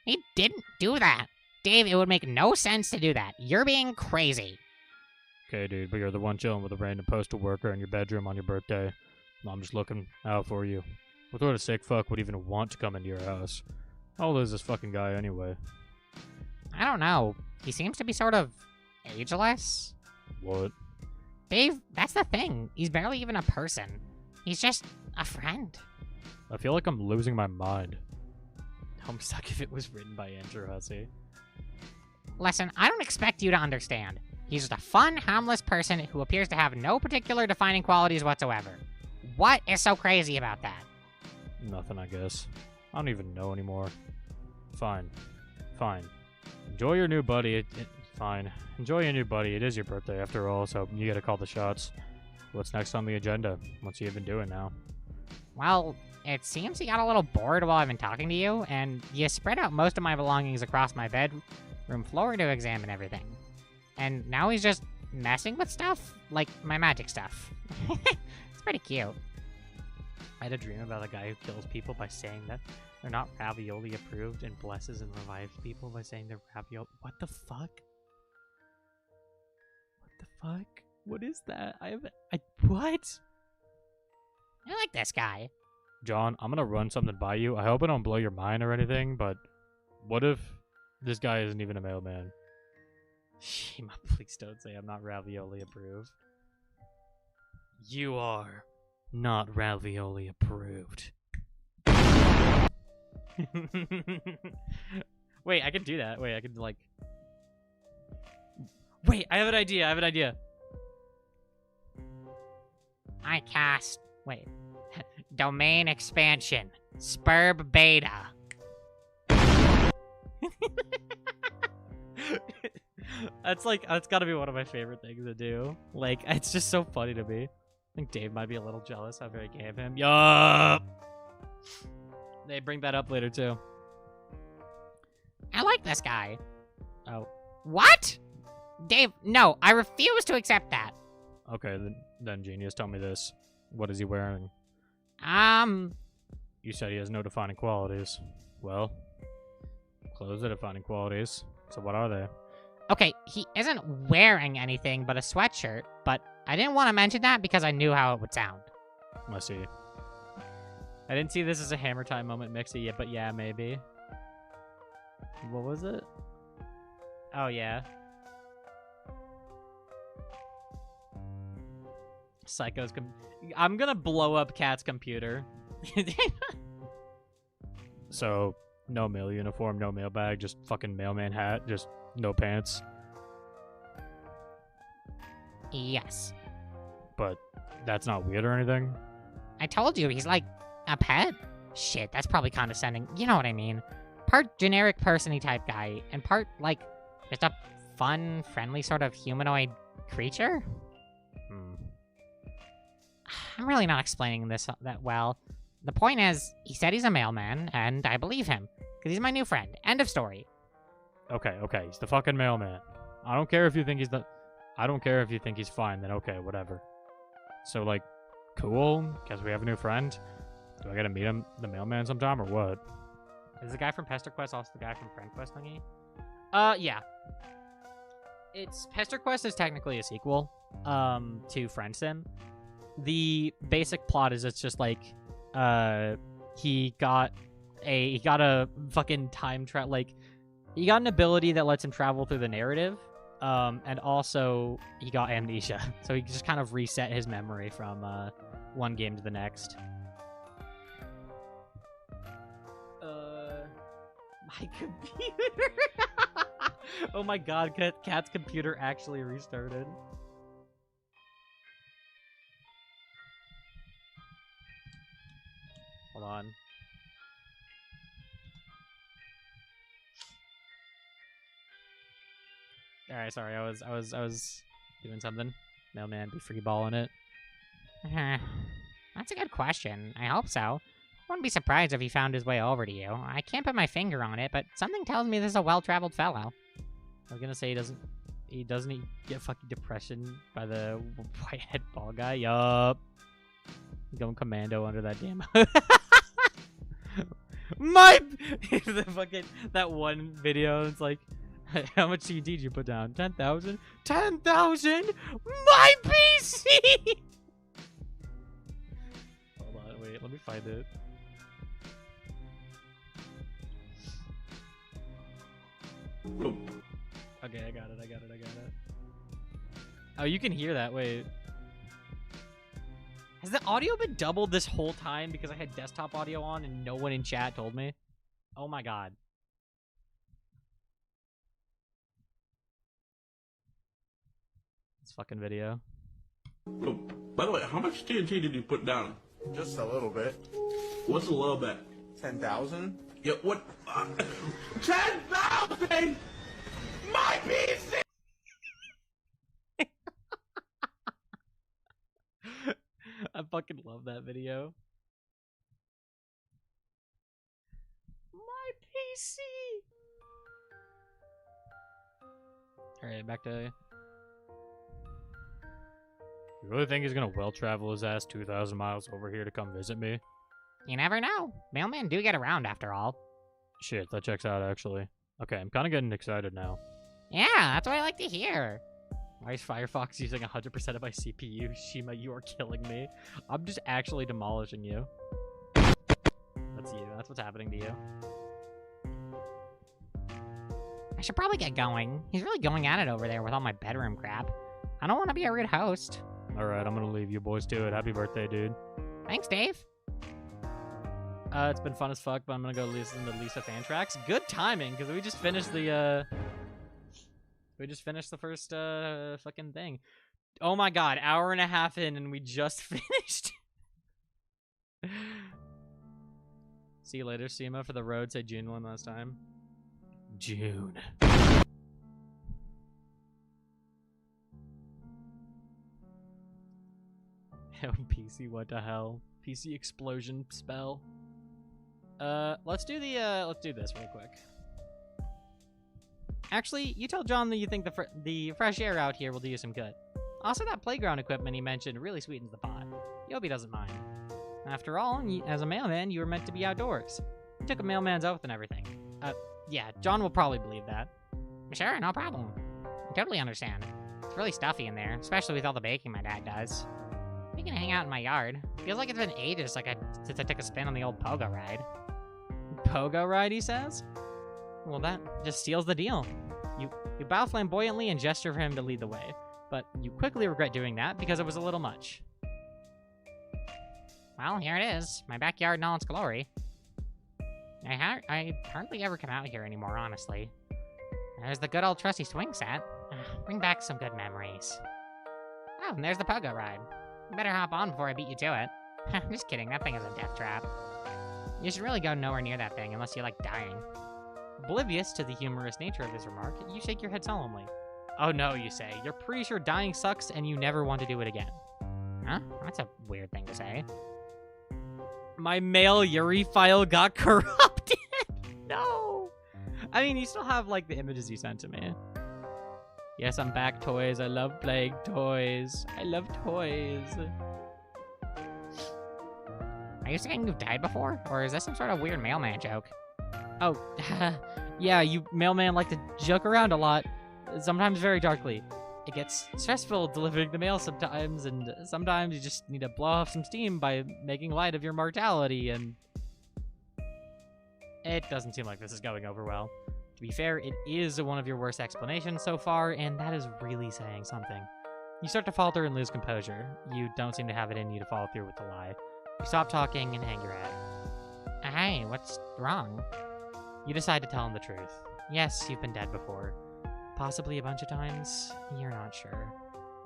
He didn't do that. Dave, it would make no sense to do that. You're being crazy. Okay, dude, but you're the one chilling with a random postal worker in your bedroom on your birthday. I'm just looking out for you. What sort of sick fuck would even want to come into your house? How old is this fucking guy anyway? I don't know. He seems to be sort of ageless. What? Dave, that's the thing. He's barely even a person. He's just a friend. I feel like I'm losing my mind. Homestuck if it was written by Andrew Hussey. Listen, I don't expect you to understand. He's just a fun, harmless person who appears to have no particular defining qualities whatsoever. What is so crazy about that? Nothing, I guess. I don't even know anymore. Fine. Fine. Enjoy your new buddy. Fine. Enjoy your new buddy. It is your birthday after all, so you gotta call the shots. What's next on the agenda? What's he even doing now? Well, it seems he got a little bored while I've been talking to you, and you spread out most of my belongings across my bedroom floor to examine everything. And now he's just messing with stuff, like my magic stuff. It's pretty cute. I had a dream about a guy who kills people by saying that they're not ravioli approved and blesses and revives people by saying they're ravioli. What the fuck? What the fuck? What is that? What? I like this guy. John, I'm gonna run something by you. I hope I don't blow your mind or anything, but what if this guy isn't even a mailman? Shima, please don't say I'm not ravioli approved. You are not ravioli approved. Wait, I can do that. Wait, I can like... Wait, I have an idea. I cast... Wait. Domain expansion. Spurb beta. That's gotta be one of my favorite things to do. Like, it's just so funny to me. I think Dave might be a little jealous how very gay of him. Yup! They bring that up later, too. I like this guy. Oh. What? Dave, no, I refuse to accept that. Okay, then Genius, tell me this. What is he wearing? You said he has no defining qualities. Well, clothes are defining qualities. So what are they? Okay, he isn't wearing anything but a sweatshirt, but I didn't want to mention that because I knew how it would sound. I see. I didn't see this as a hammer time moment, Mixie, yet, but yeah, maybe. What was it? Oh, yeah. Psycho's I'm gonna blow up Cat's computer. So, no mail uniform, no mail bag, just fucking mailman hat, just no pants. Yes. But that's not weird or anything? I told you, he's like a pet. Shit, that's probably condescending. You know what I mean. Part generic person-y type guy, and part, like, just a fun, friendly sort of humanoid creature? I'm really not explaining this that well. The point is, he said he's a mailman, and I believe him, because he's my new friend. End of story. Okay, he's the fucking mailman. I don't care if you think he's I don't care if you think he's fine, then okay, whatever. So, like, cool? Guess we have a new friend? Do I gotta meet him, the mailman, sometime, or what? Is the guy from Pesterquest also the guy from FriendQuest thingy? Yeah. Pesterquest is technically a sequel, to FriendSim. The basic plot is it's just like, he got a fucking time travel, like, he got an ability that lets him travel through the narrative, and also he got amnesia, so he just kind of reset his memory from, one game to the next. My computer! Oh my god, Cat's computer actually restarted. Hold on. Alright, sorry, I was doing something. Mailman be free balling it. That's a good question. I hope so. Wouldn't be surprised if he found his way over to you. I can't put my finger on it, but something tells me this is a well-traveled fellow. I was gonna say he doesn't get fucking depression by the whitehead ball guy. Yup. Going commando under that damn. The fucking that one video. It's like, how much CD did you put down? 10,000. 10,000. My PC. Hold on, wait. Let me find it. Okay, I got it. Oh, you can hear that. Wait. Has the audio been doubled this whole time because I had desktop audio on and no one in chat told me? Oh my god. This fucking video. Oh, by the way, how much TNT did you put down? Just a little bit. What's a little bit? 10,000? Yeah, what? 10,000! My PC! I fucking love that video. PC. All right, back to. You really think he's gonna well travel his ass 2,000 miles over here to come visit me? You never know. Mailmen do get around after all. Shit, that checks out actually. Okay, I'm kind of getting excited now. Yeah, that's what I like to hear. Why is Firefox using 100% of my CPU? Shima, you are killing me. I'm just actually demolishing you. That's you. That's what's happening to you. I should probably get going. He's really going at it over there with all my bedroom crap. I don't want to be a rude host. Alright, I'm gonna leave you boys to it. Happy birthday, dude. Thanks, Dave. It's been fun as fuck, but I'm gonna go listen to Lisa fan tracks. Good timing, because we just finished the, first, fucking thing. Oh my god, hour and a half in, and we just finished. See you later, Sima, for the road. Say June one last time. June. PC, what the hell? PC explosion spell. Let's do this real quick. Actually, you told John that you think the fresh air out here will do you some good. Also, that playground equipment he mentioned really sweetens the pot. Yobi doesn't mind. After all, as a mailman, you were meant to be outdoors. You took a mailman's oath and everything. Yeah, John will probably believe that. Sure, no problem. I totally understand. It's really stuffy in there, especially with all the baking my dad does. We can hang out in my yard. Feels like it's been ages since I took a spin on the old pogo ride. Pogo ride, he says? Well, that just seals the deal. You bow flamboyantly and gesture for him to lead the way, but you quickly regret doing that because it was a little much. Well, here it is, my backyard in all its glory. I hardly ever come out here anymore, honestly. There's the good old trusty swing set. Bring back some good memories. Oh, and there's the pogo ride. You better hop on before I beat you to it. I'm just kidding, that thing is a death trap. You should really go nowhere near that thing unless you like dying. Oblivious to the humorous nature of his remark, you shake your head solemnly. Oh no, you say. You're pretty sure dying sucks and you never want to do it again. Huh? That's a weird thing to say. My mail Yuri file got corrupted. No. I mean, you still have, like, the images you sent to me. Yes, I'm back, toys. I love playing toys. I love toys. Are you saying you've died before? Or is this some sort of weird mailman joke? Oh, yeah, you mailman like to joke around a lot. Sometimes very darkly. It gets stressful delivering the mail sometimes, and sometimes you just need to blow off some steam by making light of your mortality, and... It doesn't seem like this is going over well. To be fair, it is one of your worst explanations so far, and that is really saying something. You start to falter and lose composure. You don't seem to have it in you to follow through with the lie. You stop talking and hang your head. Hey, what's wrong? You decide to tell him the truth. Yes, you've been dead before. Possibly a bunch of times. You're not sure.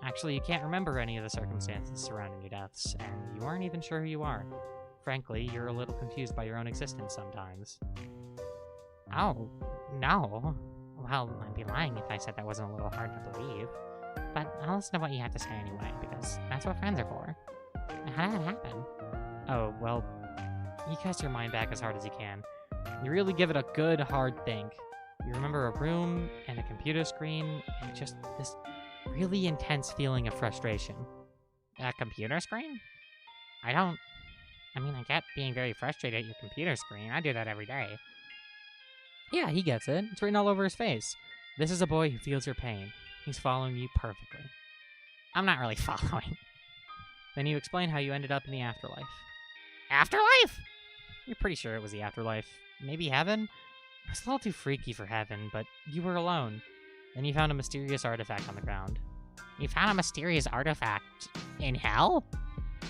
Actually, you can't remember any of the circumstances surrounding your deaths, and you aren't even sure who you are. Frankly, you're a little confused by your own existence sometimes. Oh, no. Well, I'd be lying if I said that wasn't a little hard to believe. But I'll listen to what you have to say anyway, because that's what friends are for. How did that happen? Oh, well, you cast your mind back as hard as you can. You really give it a good, hard think. You remember a room and a computer screen and just this really intense feeling of frustration. A computer screen? I mean, I get being very frustrated at your computer screen. I do that every day. Yeah, he gets it. It's written all over his face. This is a boy who feels your pain. He's following you perfectly. I'm not really following. Then you explain how you ended up in the afterlife. Afterlife? You're pretty sure it was the afterlife. Maybe heaven? It was a little too freaky for heaven, but you were alone. Then you found a mysterious artifact on the ground. You found a mysterious artifact in hell?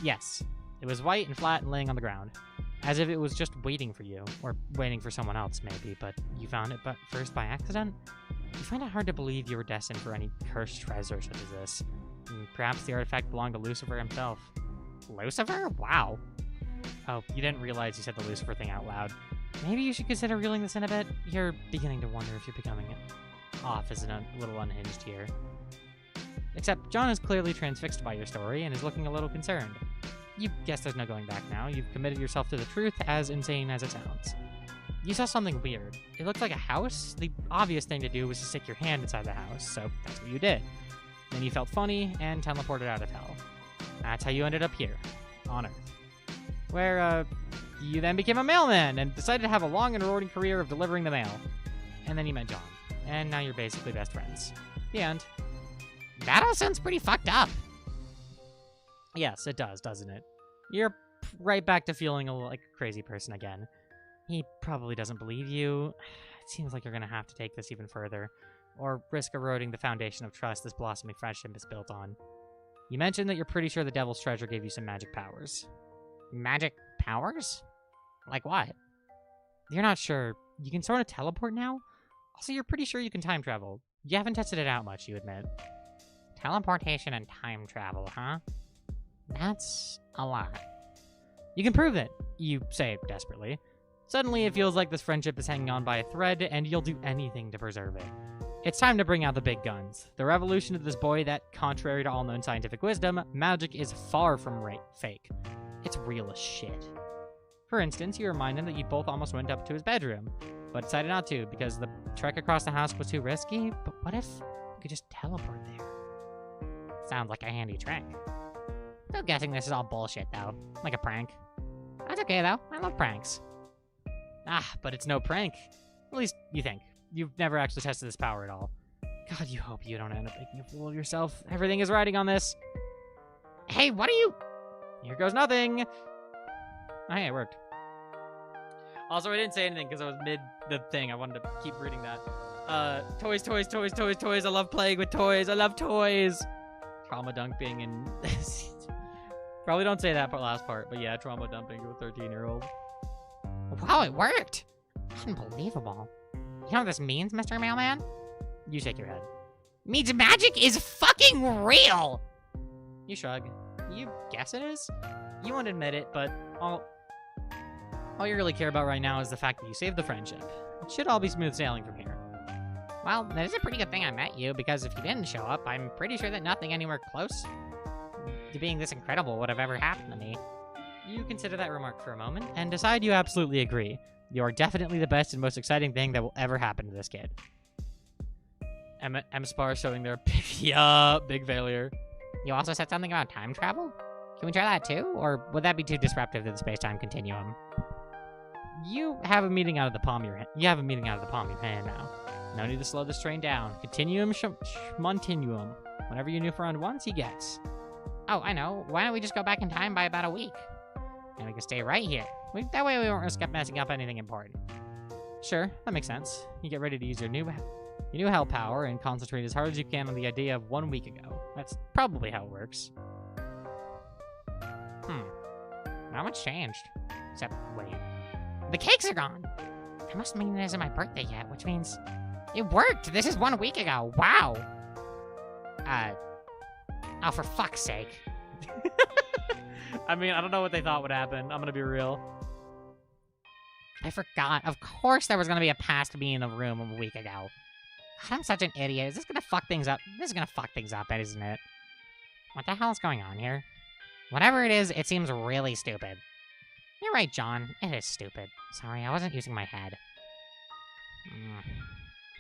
Yes. It was white and flat and laying on the ground. As if it was just waiting for you. Or waiting for someone else, maybe. But you found it first by accident? You find it hard to believe you were destined for any cursed treasure such as this. And perhaps the artifact belonged to Lucifer himself. Lucifer? Wow. Oh, you didn't realize you said the Lucifer thing out loud. Maybe you should consider reeling this in a bit. You're beginning to wonder if you're becoming off as a little unhinged here. Except John is clearly transfixed by your story and is looking a little concerned. You guess there's no going back now. You've committed yourself to the truth, as insane as it sounds. you saw something weird. It looked like a house. The obvious thing to do was to stick your hand inside the house, so that's what you did. Then you felt funny and teleported out of hell. That's how you ended up here, on Earth. Where, you then became a mailman and decided to have a long and rewarding career of delivering the mail. And then you met John. And now you're basically best friends. The end. That all sounds pretty fucked up. Yes, it does, doesn't it? You're right back to feeling like a crazy person again. He probably doesn't believe you. It seems like you're gonna have to take this even further, or risk eroding the foundation of trust this blossoming friendship is built on. You mentioned that you're pretty sure the Devil's Treasure gave you some magic powers. Magic powers? Like what? You're not sure. You can sort of teleport now? Also, you're pretty sure you can time travel. You haven't tested it out much, you admit. Teleportation and time travel, huh? That's a lot. You can prove it, you say desperately. Suddenly, it feels like this friendship is hanging on by a thread, and you'll do anything to preserve it. It's time to bring out the big guns. The revolution of this boy that, contrary to all known scientific wisdom, magic is far from fake. It's real as shit. For instance, you remind him that you both almost went up to his bedroom, but decided not to because the trek across the house was too risky. But what if you could just teleport there? Sounds like a handy trick. Still guessing this is all bullshit, though. Like a prank. That's okay, though. I love pranks. But it's no prank. At least you think. You've never actually tested this power at all. God, you hope you don't end up making a fool of yourself. Everything is riding on this. Hey, what are you... Here goes nothing. Oh, hey, it worked. Also, I didn't say anything because I was mid the thing. I wanted to keep reading that. Toys, toys, toys, toys, toys. I love playing with toys. I love toys. Trauma dumping and... Probably don't say that last part, but yeah, trauma dumping to a 13-year-old. Wow, it worked! Unbelievable. You know what this means, Mr. Mailman? You shake your head. Means magic is fucking real! You shrug. You guess it is? You won't admit it, but all you really care about right now is the fact that you saved the friendship. It should all be smooth sailing from here. Well, that is a pretty good thing I met you, because if you didn't show up, I'm pretty sure that nothing anywhere close to being this incredible would have ever happened to me. You consider that remark for a moment, and decide you absolutely agree. You are definitely the best and most exciting thing that will ever happen to this kid. M-Spar showing their big failure. You also said something about time travel? Can we try that too? Or would that be too disruptive to the space-time continuum? You have a meeting out of the palm of your hand. You have a meeting out of the palm of your hand now. No need to slow this train down. Continuum schmontinuum. Whatever you knew for round once, he gets. Oh, I know. Why don't we just go back in time by about a week? And we can stay right here. That way we won't risk messing up anything important. Sure, that makes sense. You get ready to use your new hell power and concentrate as hard as you can on the idea of 1 week ago. That's probably how it works. Not much changed. Except, wait. The cakes are gone! That must mean it isn't my birthday yet, which means... It worked! This is 1 week ago! Wow! Oh, for fuck's sake. I mean, I don't know what they thought would happen. I'm gonna be real. I forgot. Of course there was gonna be a past me in the room a week ago. God, I'm such an idiot. Is this gonna fuck things up? This is gonna fuck things up, isn't it? What the hell is going on here? Whatever it is, it seems really stupid. You're right, John. It is stupid. Sorry, I wasn't using my head.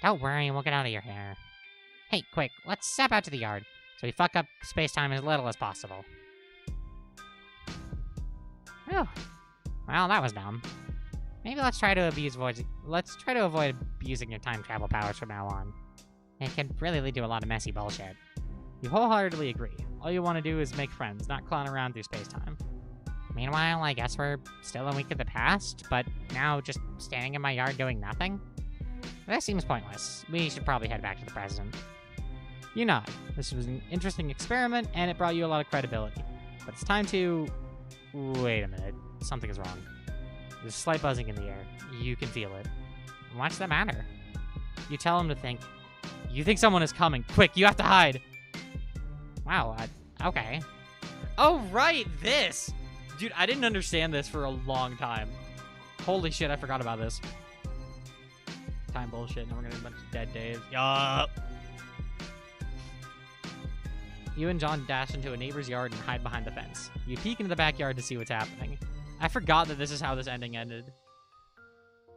Don't worry, we'll get out of your hair. Hey, quick, let's step out to the yard, so we fuck up space-time as little as possible. Whew. Well, that was dumb. Maybe let's try to avoid abusing your time travel powers from now on. It can really lead to a lot of messy bullshit. You wholeheartedly agree. All you want to do is make friends, not clown around through space-time. Meanwhile, I guess we're still a week of the past, but now just standing in my yard doing nothing? That seems pointless. We should probably head back to the present. You nod. This was an interesting experiment, and it brought you a lot of credibility. But it's time to... Wait a minute. Something is wrong. There's a slight buzzing in the air. You can feel it. What's the matter? You tell him to think. You think someone is coming. Quick, you have to hide. Wow, okay. Oh, right, this! Dude, I didn't understand this for a long time. Holy shit, I forgot about this. Time bullshit, now we're gonna have a bunch of dead days. Yup! You and John dash into a neighbor's yard and hide behind the fence. You peek into the backyard to see what's happening. I forgot that this is how this ending ended.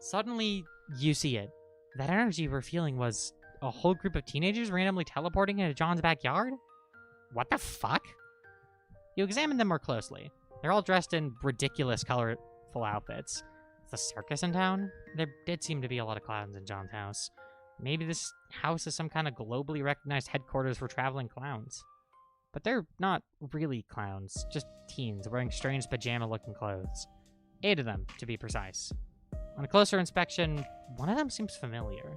Suddenly, you see it. That energy we're feeling was a whole group of teenagers randomly teleporting into John's backyard? What the fuck? You examine them more closely. They're all dressed in ridiculous, colorful outfits. The circus in town? There did seem to be a lot of clowns in John's house. Maybe this house is some kind of globally recognized headquarters for traveling clowns. But they're not really clowns, just teens wearing strange pajama-looking clothes. 8 of them, to be precise. On a closer inspection, one of them seems familiar.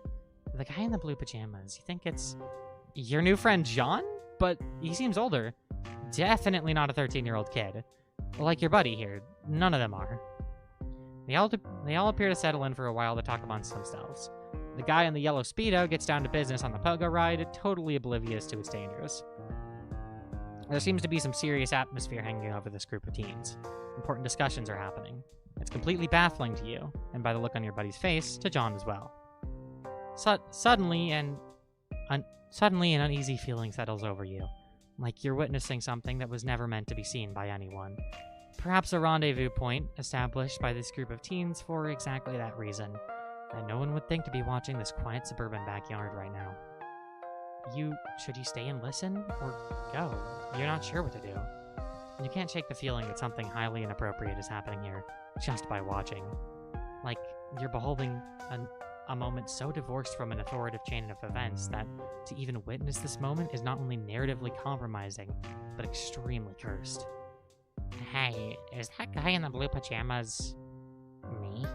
The guy in the blue pajamas, you think it's your new friend John? But he seems older. Definitely not a 13-year-old kid. Like your buddy here, none of them are. They all appear to settle in for a while to talk amongst themselves. The guy in the yellow Speedo gets down to business on the pogo ride, totally oblivious to its dangers. There seems to be some serious atmosphere hanging over this group of teens. Important discussions are happening. It's completely baffling to you, and by the look on your buddy's face, to John as well. Suddenly, an uneasy feeling settles over you, like you're witnessing something that was never meant to be seen by anyone. Perhaps a rendezvous point established by this group of teens for exactly that reason, that no one would think to be watching this quiet suburban backyard right now. Should you stay and listen, or go? You're not sure what to do. You can't shake the feeling that something highly inappropriate is happening here, just by watching. Like, you're beholding a moment so divorced from an authoritative chain of events that to even witness this moment is not only narratively compromising, but extremely cursed. Hey, is that guy in the blue pajamas me?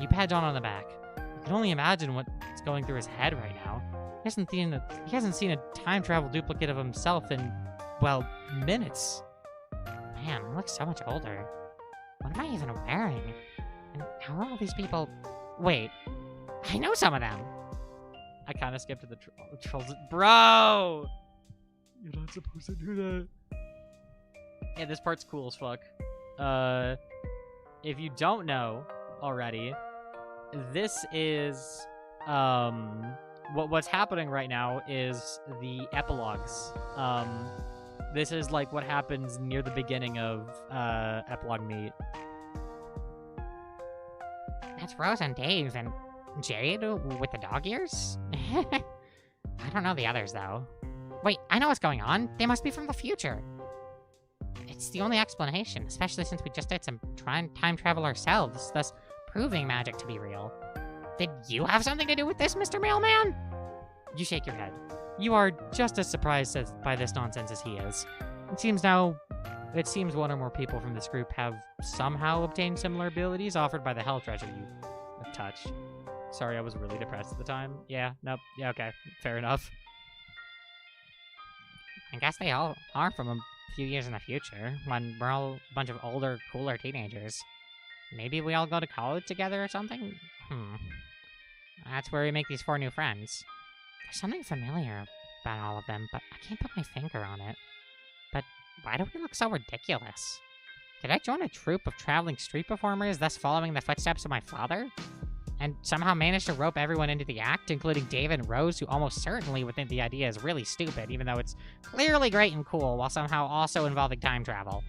You pat John on the back. You can only imagine what's going through his head right now. He hasn't seen a time travel duplicate of himself in, well, minutes. Man, I look so much older. What am I even wearing? And how are all these people... Wait, I know some of them. I kind of skipped to the trolls. Bro! You're not supposed to do that. Yeah, this part's cool as fuck. If you don't know already, this is, what's happening right now is the epilogues. This is like what happens near the beginning of, epilogue meet. That's Rose and Dave and Jade with the dog ears? I don't know the others, though. Wait, I know what's going on. They must be from the future. It's the only explanation, especially since we just did some time travel ourselves, thus proving magic to be real. Did you have something to do with this, Mr. Mailman? You shake your head. You are just as surprised by this nonsense as he is. It seems one or more people from this group have somehow obtained similar abilities offered by the hell treasure you have touched. Sorry, I was really depressed at the time. Yeah, nope. Yeah, okay. Fair enough. I guess they all are from a few years in the future, when we're all a bunch of older, cooler teenagers. Maybe we all go to college together or something? That's where we make these 4 new friends. There's something familiar about all of them, but I can't put my finger on it. But why do we look so ridiculous? Did I join a troupe of traveling street performers, thus following the footsteps of my father? And somehow managed to rope everyone into the act, including Dave and Rose, who almost certainly would think the idea is really stupid, even though it's clearly great and cool, while somehow also involving time travel.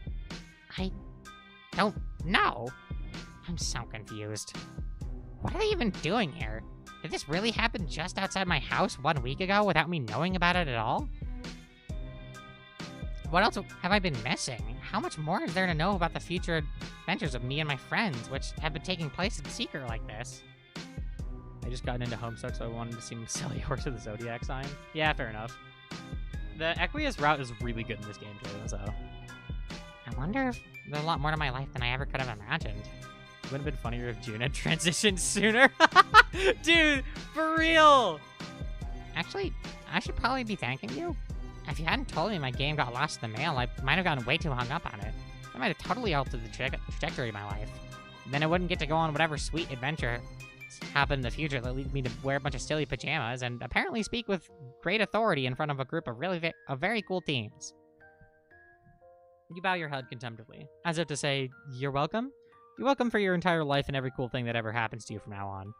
I don't know. I'm so confused. What are they even doing here? Did this really happen just outside my house 1 week ago without me knowing about it at all? What else have I been missing? How much more is there to know about the future adventures of me and my friends, which have been taking place in secret like this? I just gotten into Homestuck, so I wanted to seem silly horse of the zodiac sign. Yeah, fair enough. The Equius route is really good in this game too, so. I wonder if there's a lot more to my life than I ever could have imagined. It would have been funnier if June had transitioned sooner. Dude, for real! Actually, I should probably be thanking you. If you hadn't told me my game got lost in the mail, I might have gotten way too hung up on it. That might have totally altered the trajectory of my life. Then I wouldn't get to go on whatever sweet adventure happen in the future that leads me to wear a bunch of silly pajamas and apparently speak with great authority in front of a group of very cool teens. You bow your head contemplatively, as if to say, you're welcome? You're welcome for your entire life and every cool thing that ever happens to you from now on.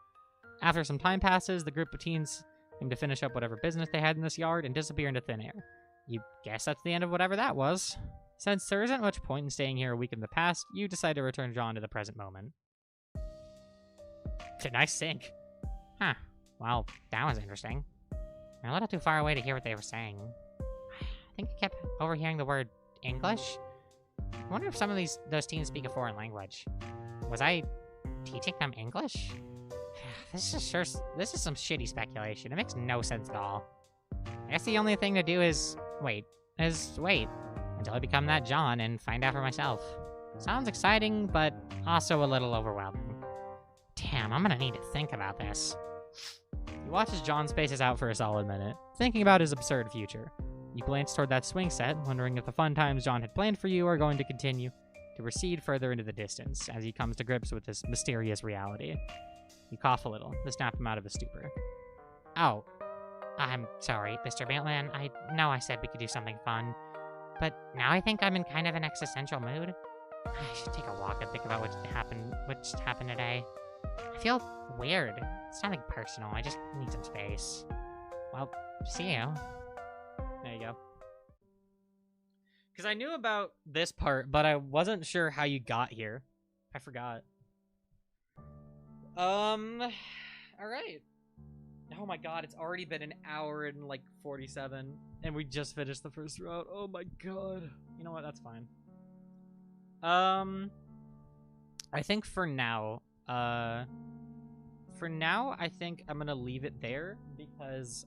After some time passes, the group of teens seem to finish up whatever business they had in this yard and disappear into thin air. You guess that's the end of whatever that was. Since there isn't much point in staying here a week in the past, you decide to return John to the present moment. Did I sink? Huh. Well, that was interesting. I'm a little too far away to hear what they were saying. I think I kept overhearing the word English. I wonder if some of those teens speak a foreign language. Was I teaching them English? This is some shitty speculation. It makes no sense at all. I guess the only thing to do is wait until I become that John and find out for myself. Sounds exciting, but also a little overwhelming. Damn, I'm gonna need to think about this. You watch as John spaces out for a solid minute, thinking about his absurd future. You glance toward that swing set, wondering if the fun times John had planned for you are going to continue to recede further into the distance as he comes to grips with this mysterious reality. You cough a little to snap him out of his stupor. Oh, I'm sorry, Mr. Mailman. I know I said we could do something fun, but now I think I'm in kind of an existential mood. I should take a walk and think about what just happened today. I feel weird. It's nothing personal. I just need some space. Well, see you. There you go. Because I knew about this part, but I wasn't sure how you got here. I forgot. All right. Oh my god, it's already been an hour and like 47, and we just finished the first route. Oh my god. You know what? That's fine. I think for now, I think I'm gonna leave it there because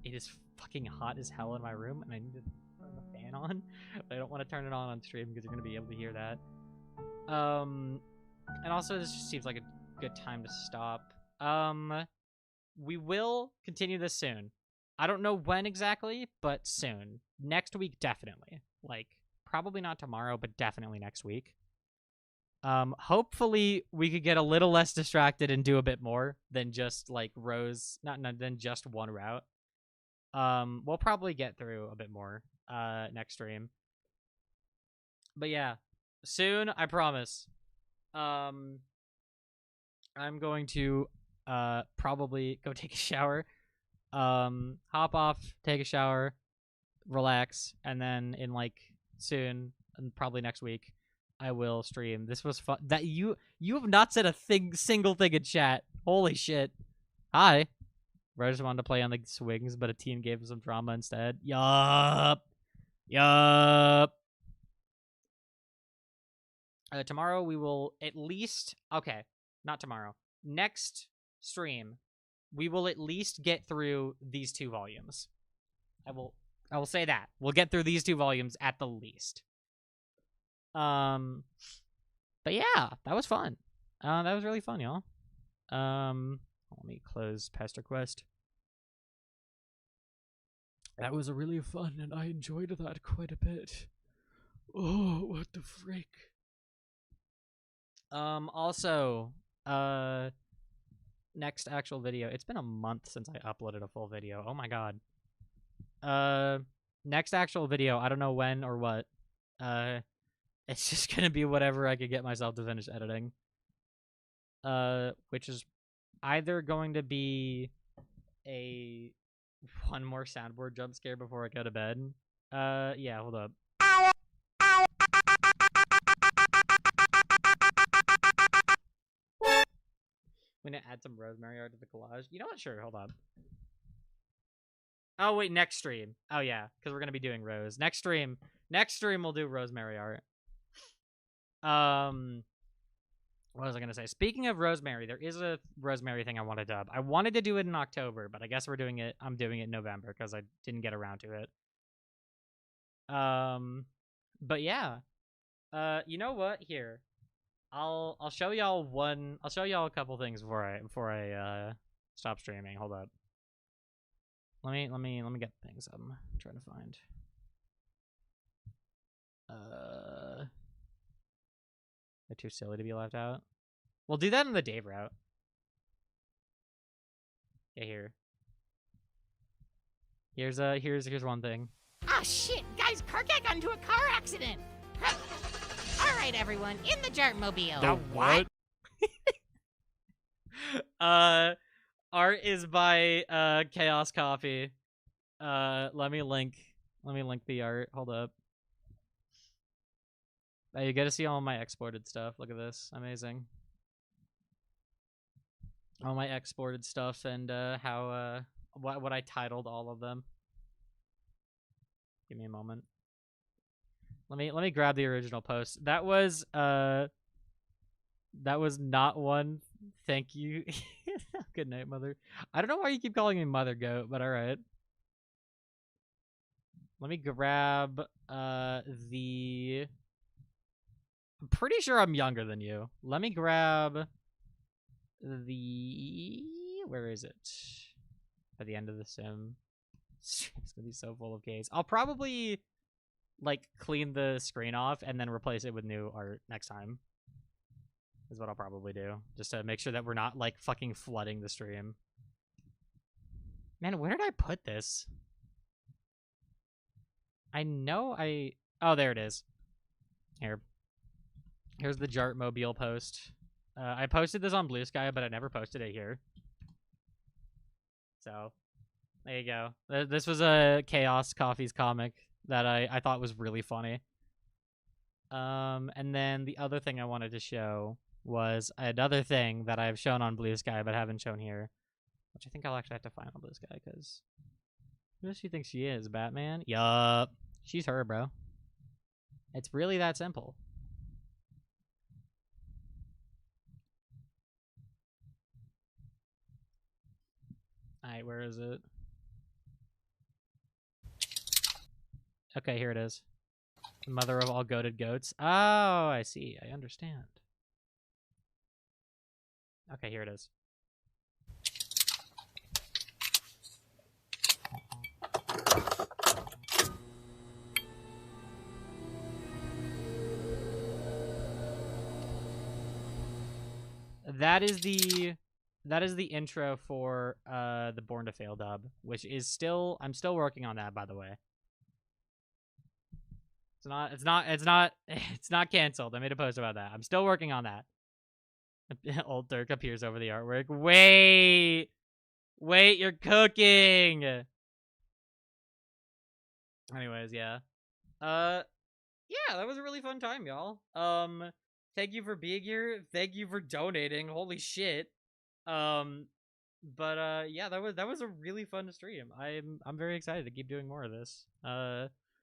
it is fucking hot as hell in my room, and I need to turn the fan on. But I don't want to turn it on stream because you're gonna be able to hear that. And also this just seems like a good time to stop. We will continue this soon. I don't know when exactly, but soon. Next week, definitely. Like, probably not tomorrow, but definitely next week. Hopefully we could get a little less distracted and do a bit more than just like rows, not than just one route. We'll probably get through a bit more next stream. But yeah, soon, I promise. I'm going to probably go take a shower, hop off, take a shower, relax, and then in like soon and probably next week I will stream. This was fun. That you have not said a single thing in chat. Holy shit. Hi. Bro just wanted to play on the swings, but a team gave him some drama instead. Yup. Tomorrow we will at least... Okay, not tomorrow. Next stream, we will at least get through these 2 volumes. I will say that. We'll get through these 2 volumes at the least. But yeah, that was fun. That was really fun, y'all. Let me close Pesterquest. That was a really fun, and I enjoyed that quite a bit. Oh, what the frick? Also, next actual video. It's been a month since I uploaded a full video. Oh my god. Next actual video, I don't know when or what. It's just gonna be whatever I could get myself to finish editing. Which is either going to be one more soundboard jump scare before I go to bed. Yeah, hold up. I'm gonna add some rosemary art to the collage. You know what? Sure, hold on. Oh, wait, next stream. Oh, yeah, because we're gonna be doing rose. Next stream we'll do rosemary art. What was I gonna say? Speaking of rosemary, there is a rosemary thing I want to dub. I wanted to do it in October, but I guess I'm doing it in November because I didn't get around to it. But yeah. You know what? Here. I'll show y'all a couple things before I stop streaming. Hold up. Let me get things I'm trying to find. They're too silly to be left out. We'll do that in the Dave route. Yeah, here. Here's one thing. Ah, shit! Guys, Karkat got into a car accident! Alright, everyone, in the Jartmobile! The what? Art is by Chaos Coffee. Let me link the art. Hold up. You get to see all my exported stuff. Look at this. Amazing. all my exported stuff and how what I titled all of them. Give me a moment. Let me grab the original post. That was not one. Thank you. Good night, mother. I don't know why you keep calling me Mother Goat, but all right. Let me grab the. I'm pretty sure I'm younger than you. Let me grab the. Where is it? At the end of the sim. It's gonna be so full of Ks. I'll probably like clean the screen off and then replace it with new art next time. Is what I'll probably do, just to make sure that we're not like fucking flooding the stream. Man, where did I put this? I know I... Oh, there it is. Here's the Jartmobile post. I posted this on Blue Sky, but I never posted it here. So, there you go. This was a Chaos Coffee's comic that I thought was really funny. And then the other thing I wanted to show was another thing that I've shown on Blue Sky but haven't shown here, which I think I'll actually have to find on Blue Sky, because who does she think she is, Batman? Yup. She's her, bro. It's really that simple. Alright, where is it? Okay, here it is. The mother of all goated goats. Oh, I see. I understand. Okay, here it is. That is the intro for the Born to Fail dub, which is still I'm still working on that, by the way. It's not canceled. I made a post about that. I'm still working on that. Old Dirk appears over the artwork. Wait, you're cooking. Anyways, yeah. Yeah, that was a really fun time, y'all. Thank you for being here. Thank you for donating. Holy shit. But yeah, that was a really fun stream. I'm very excited to keep doing more of this.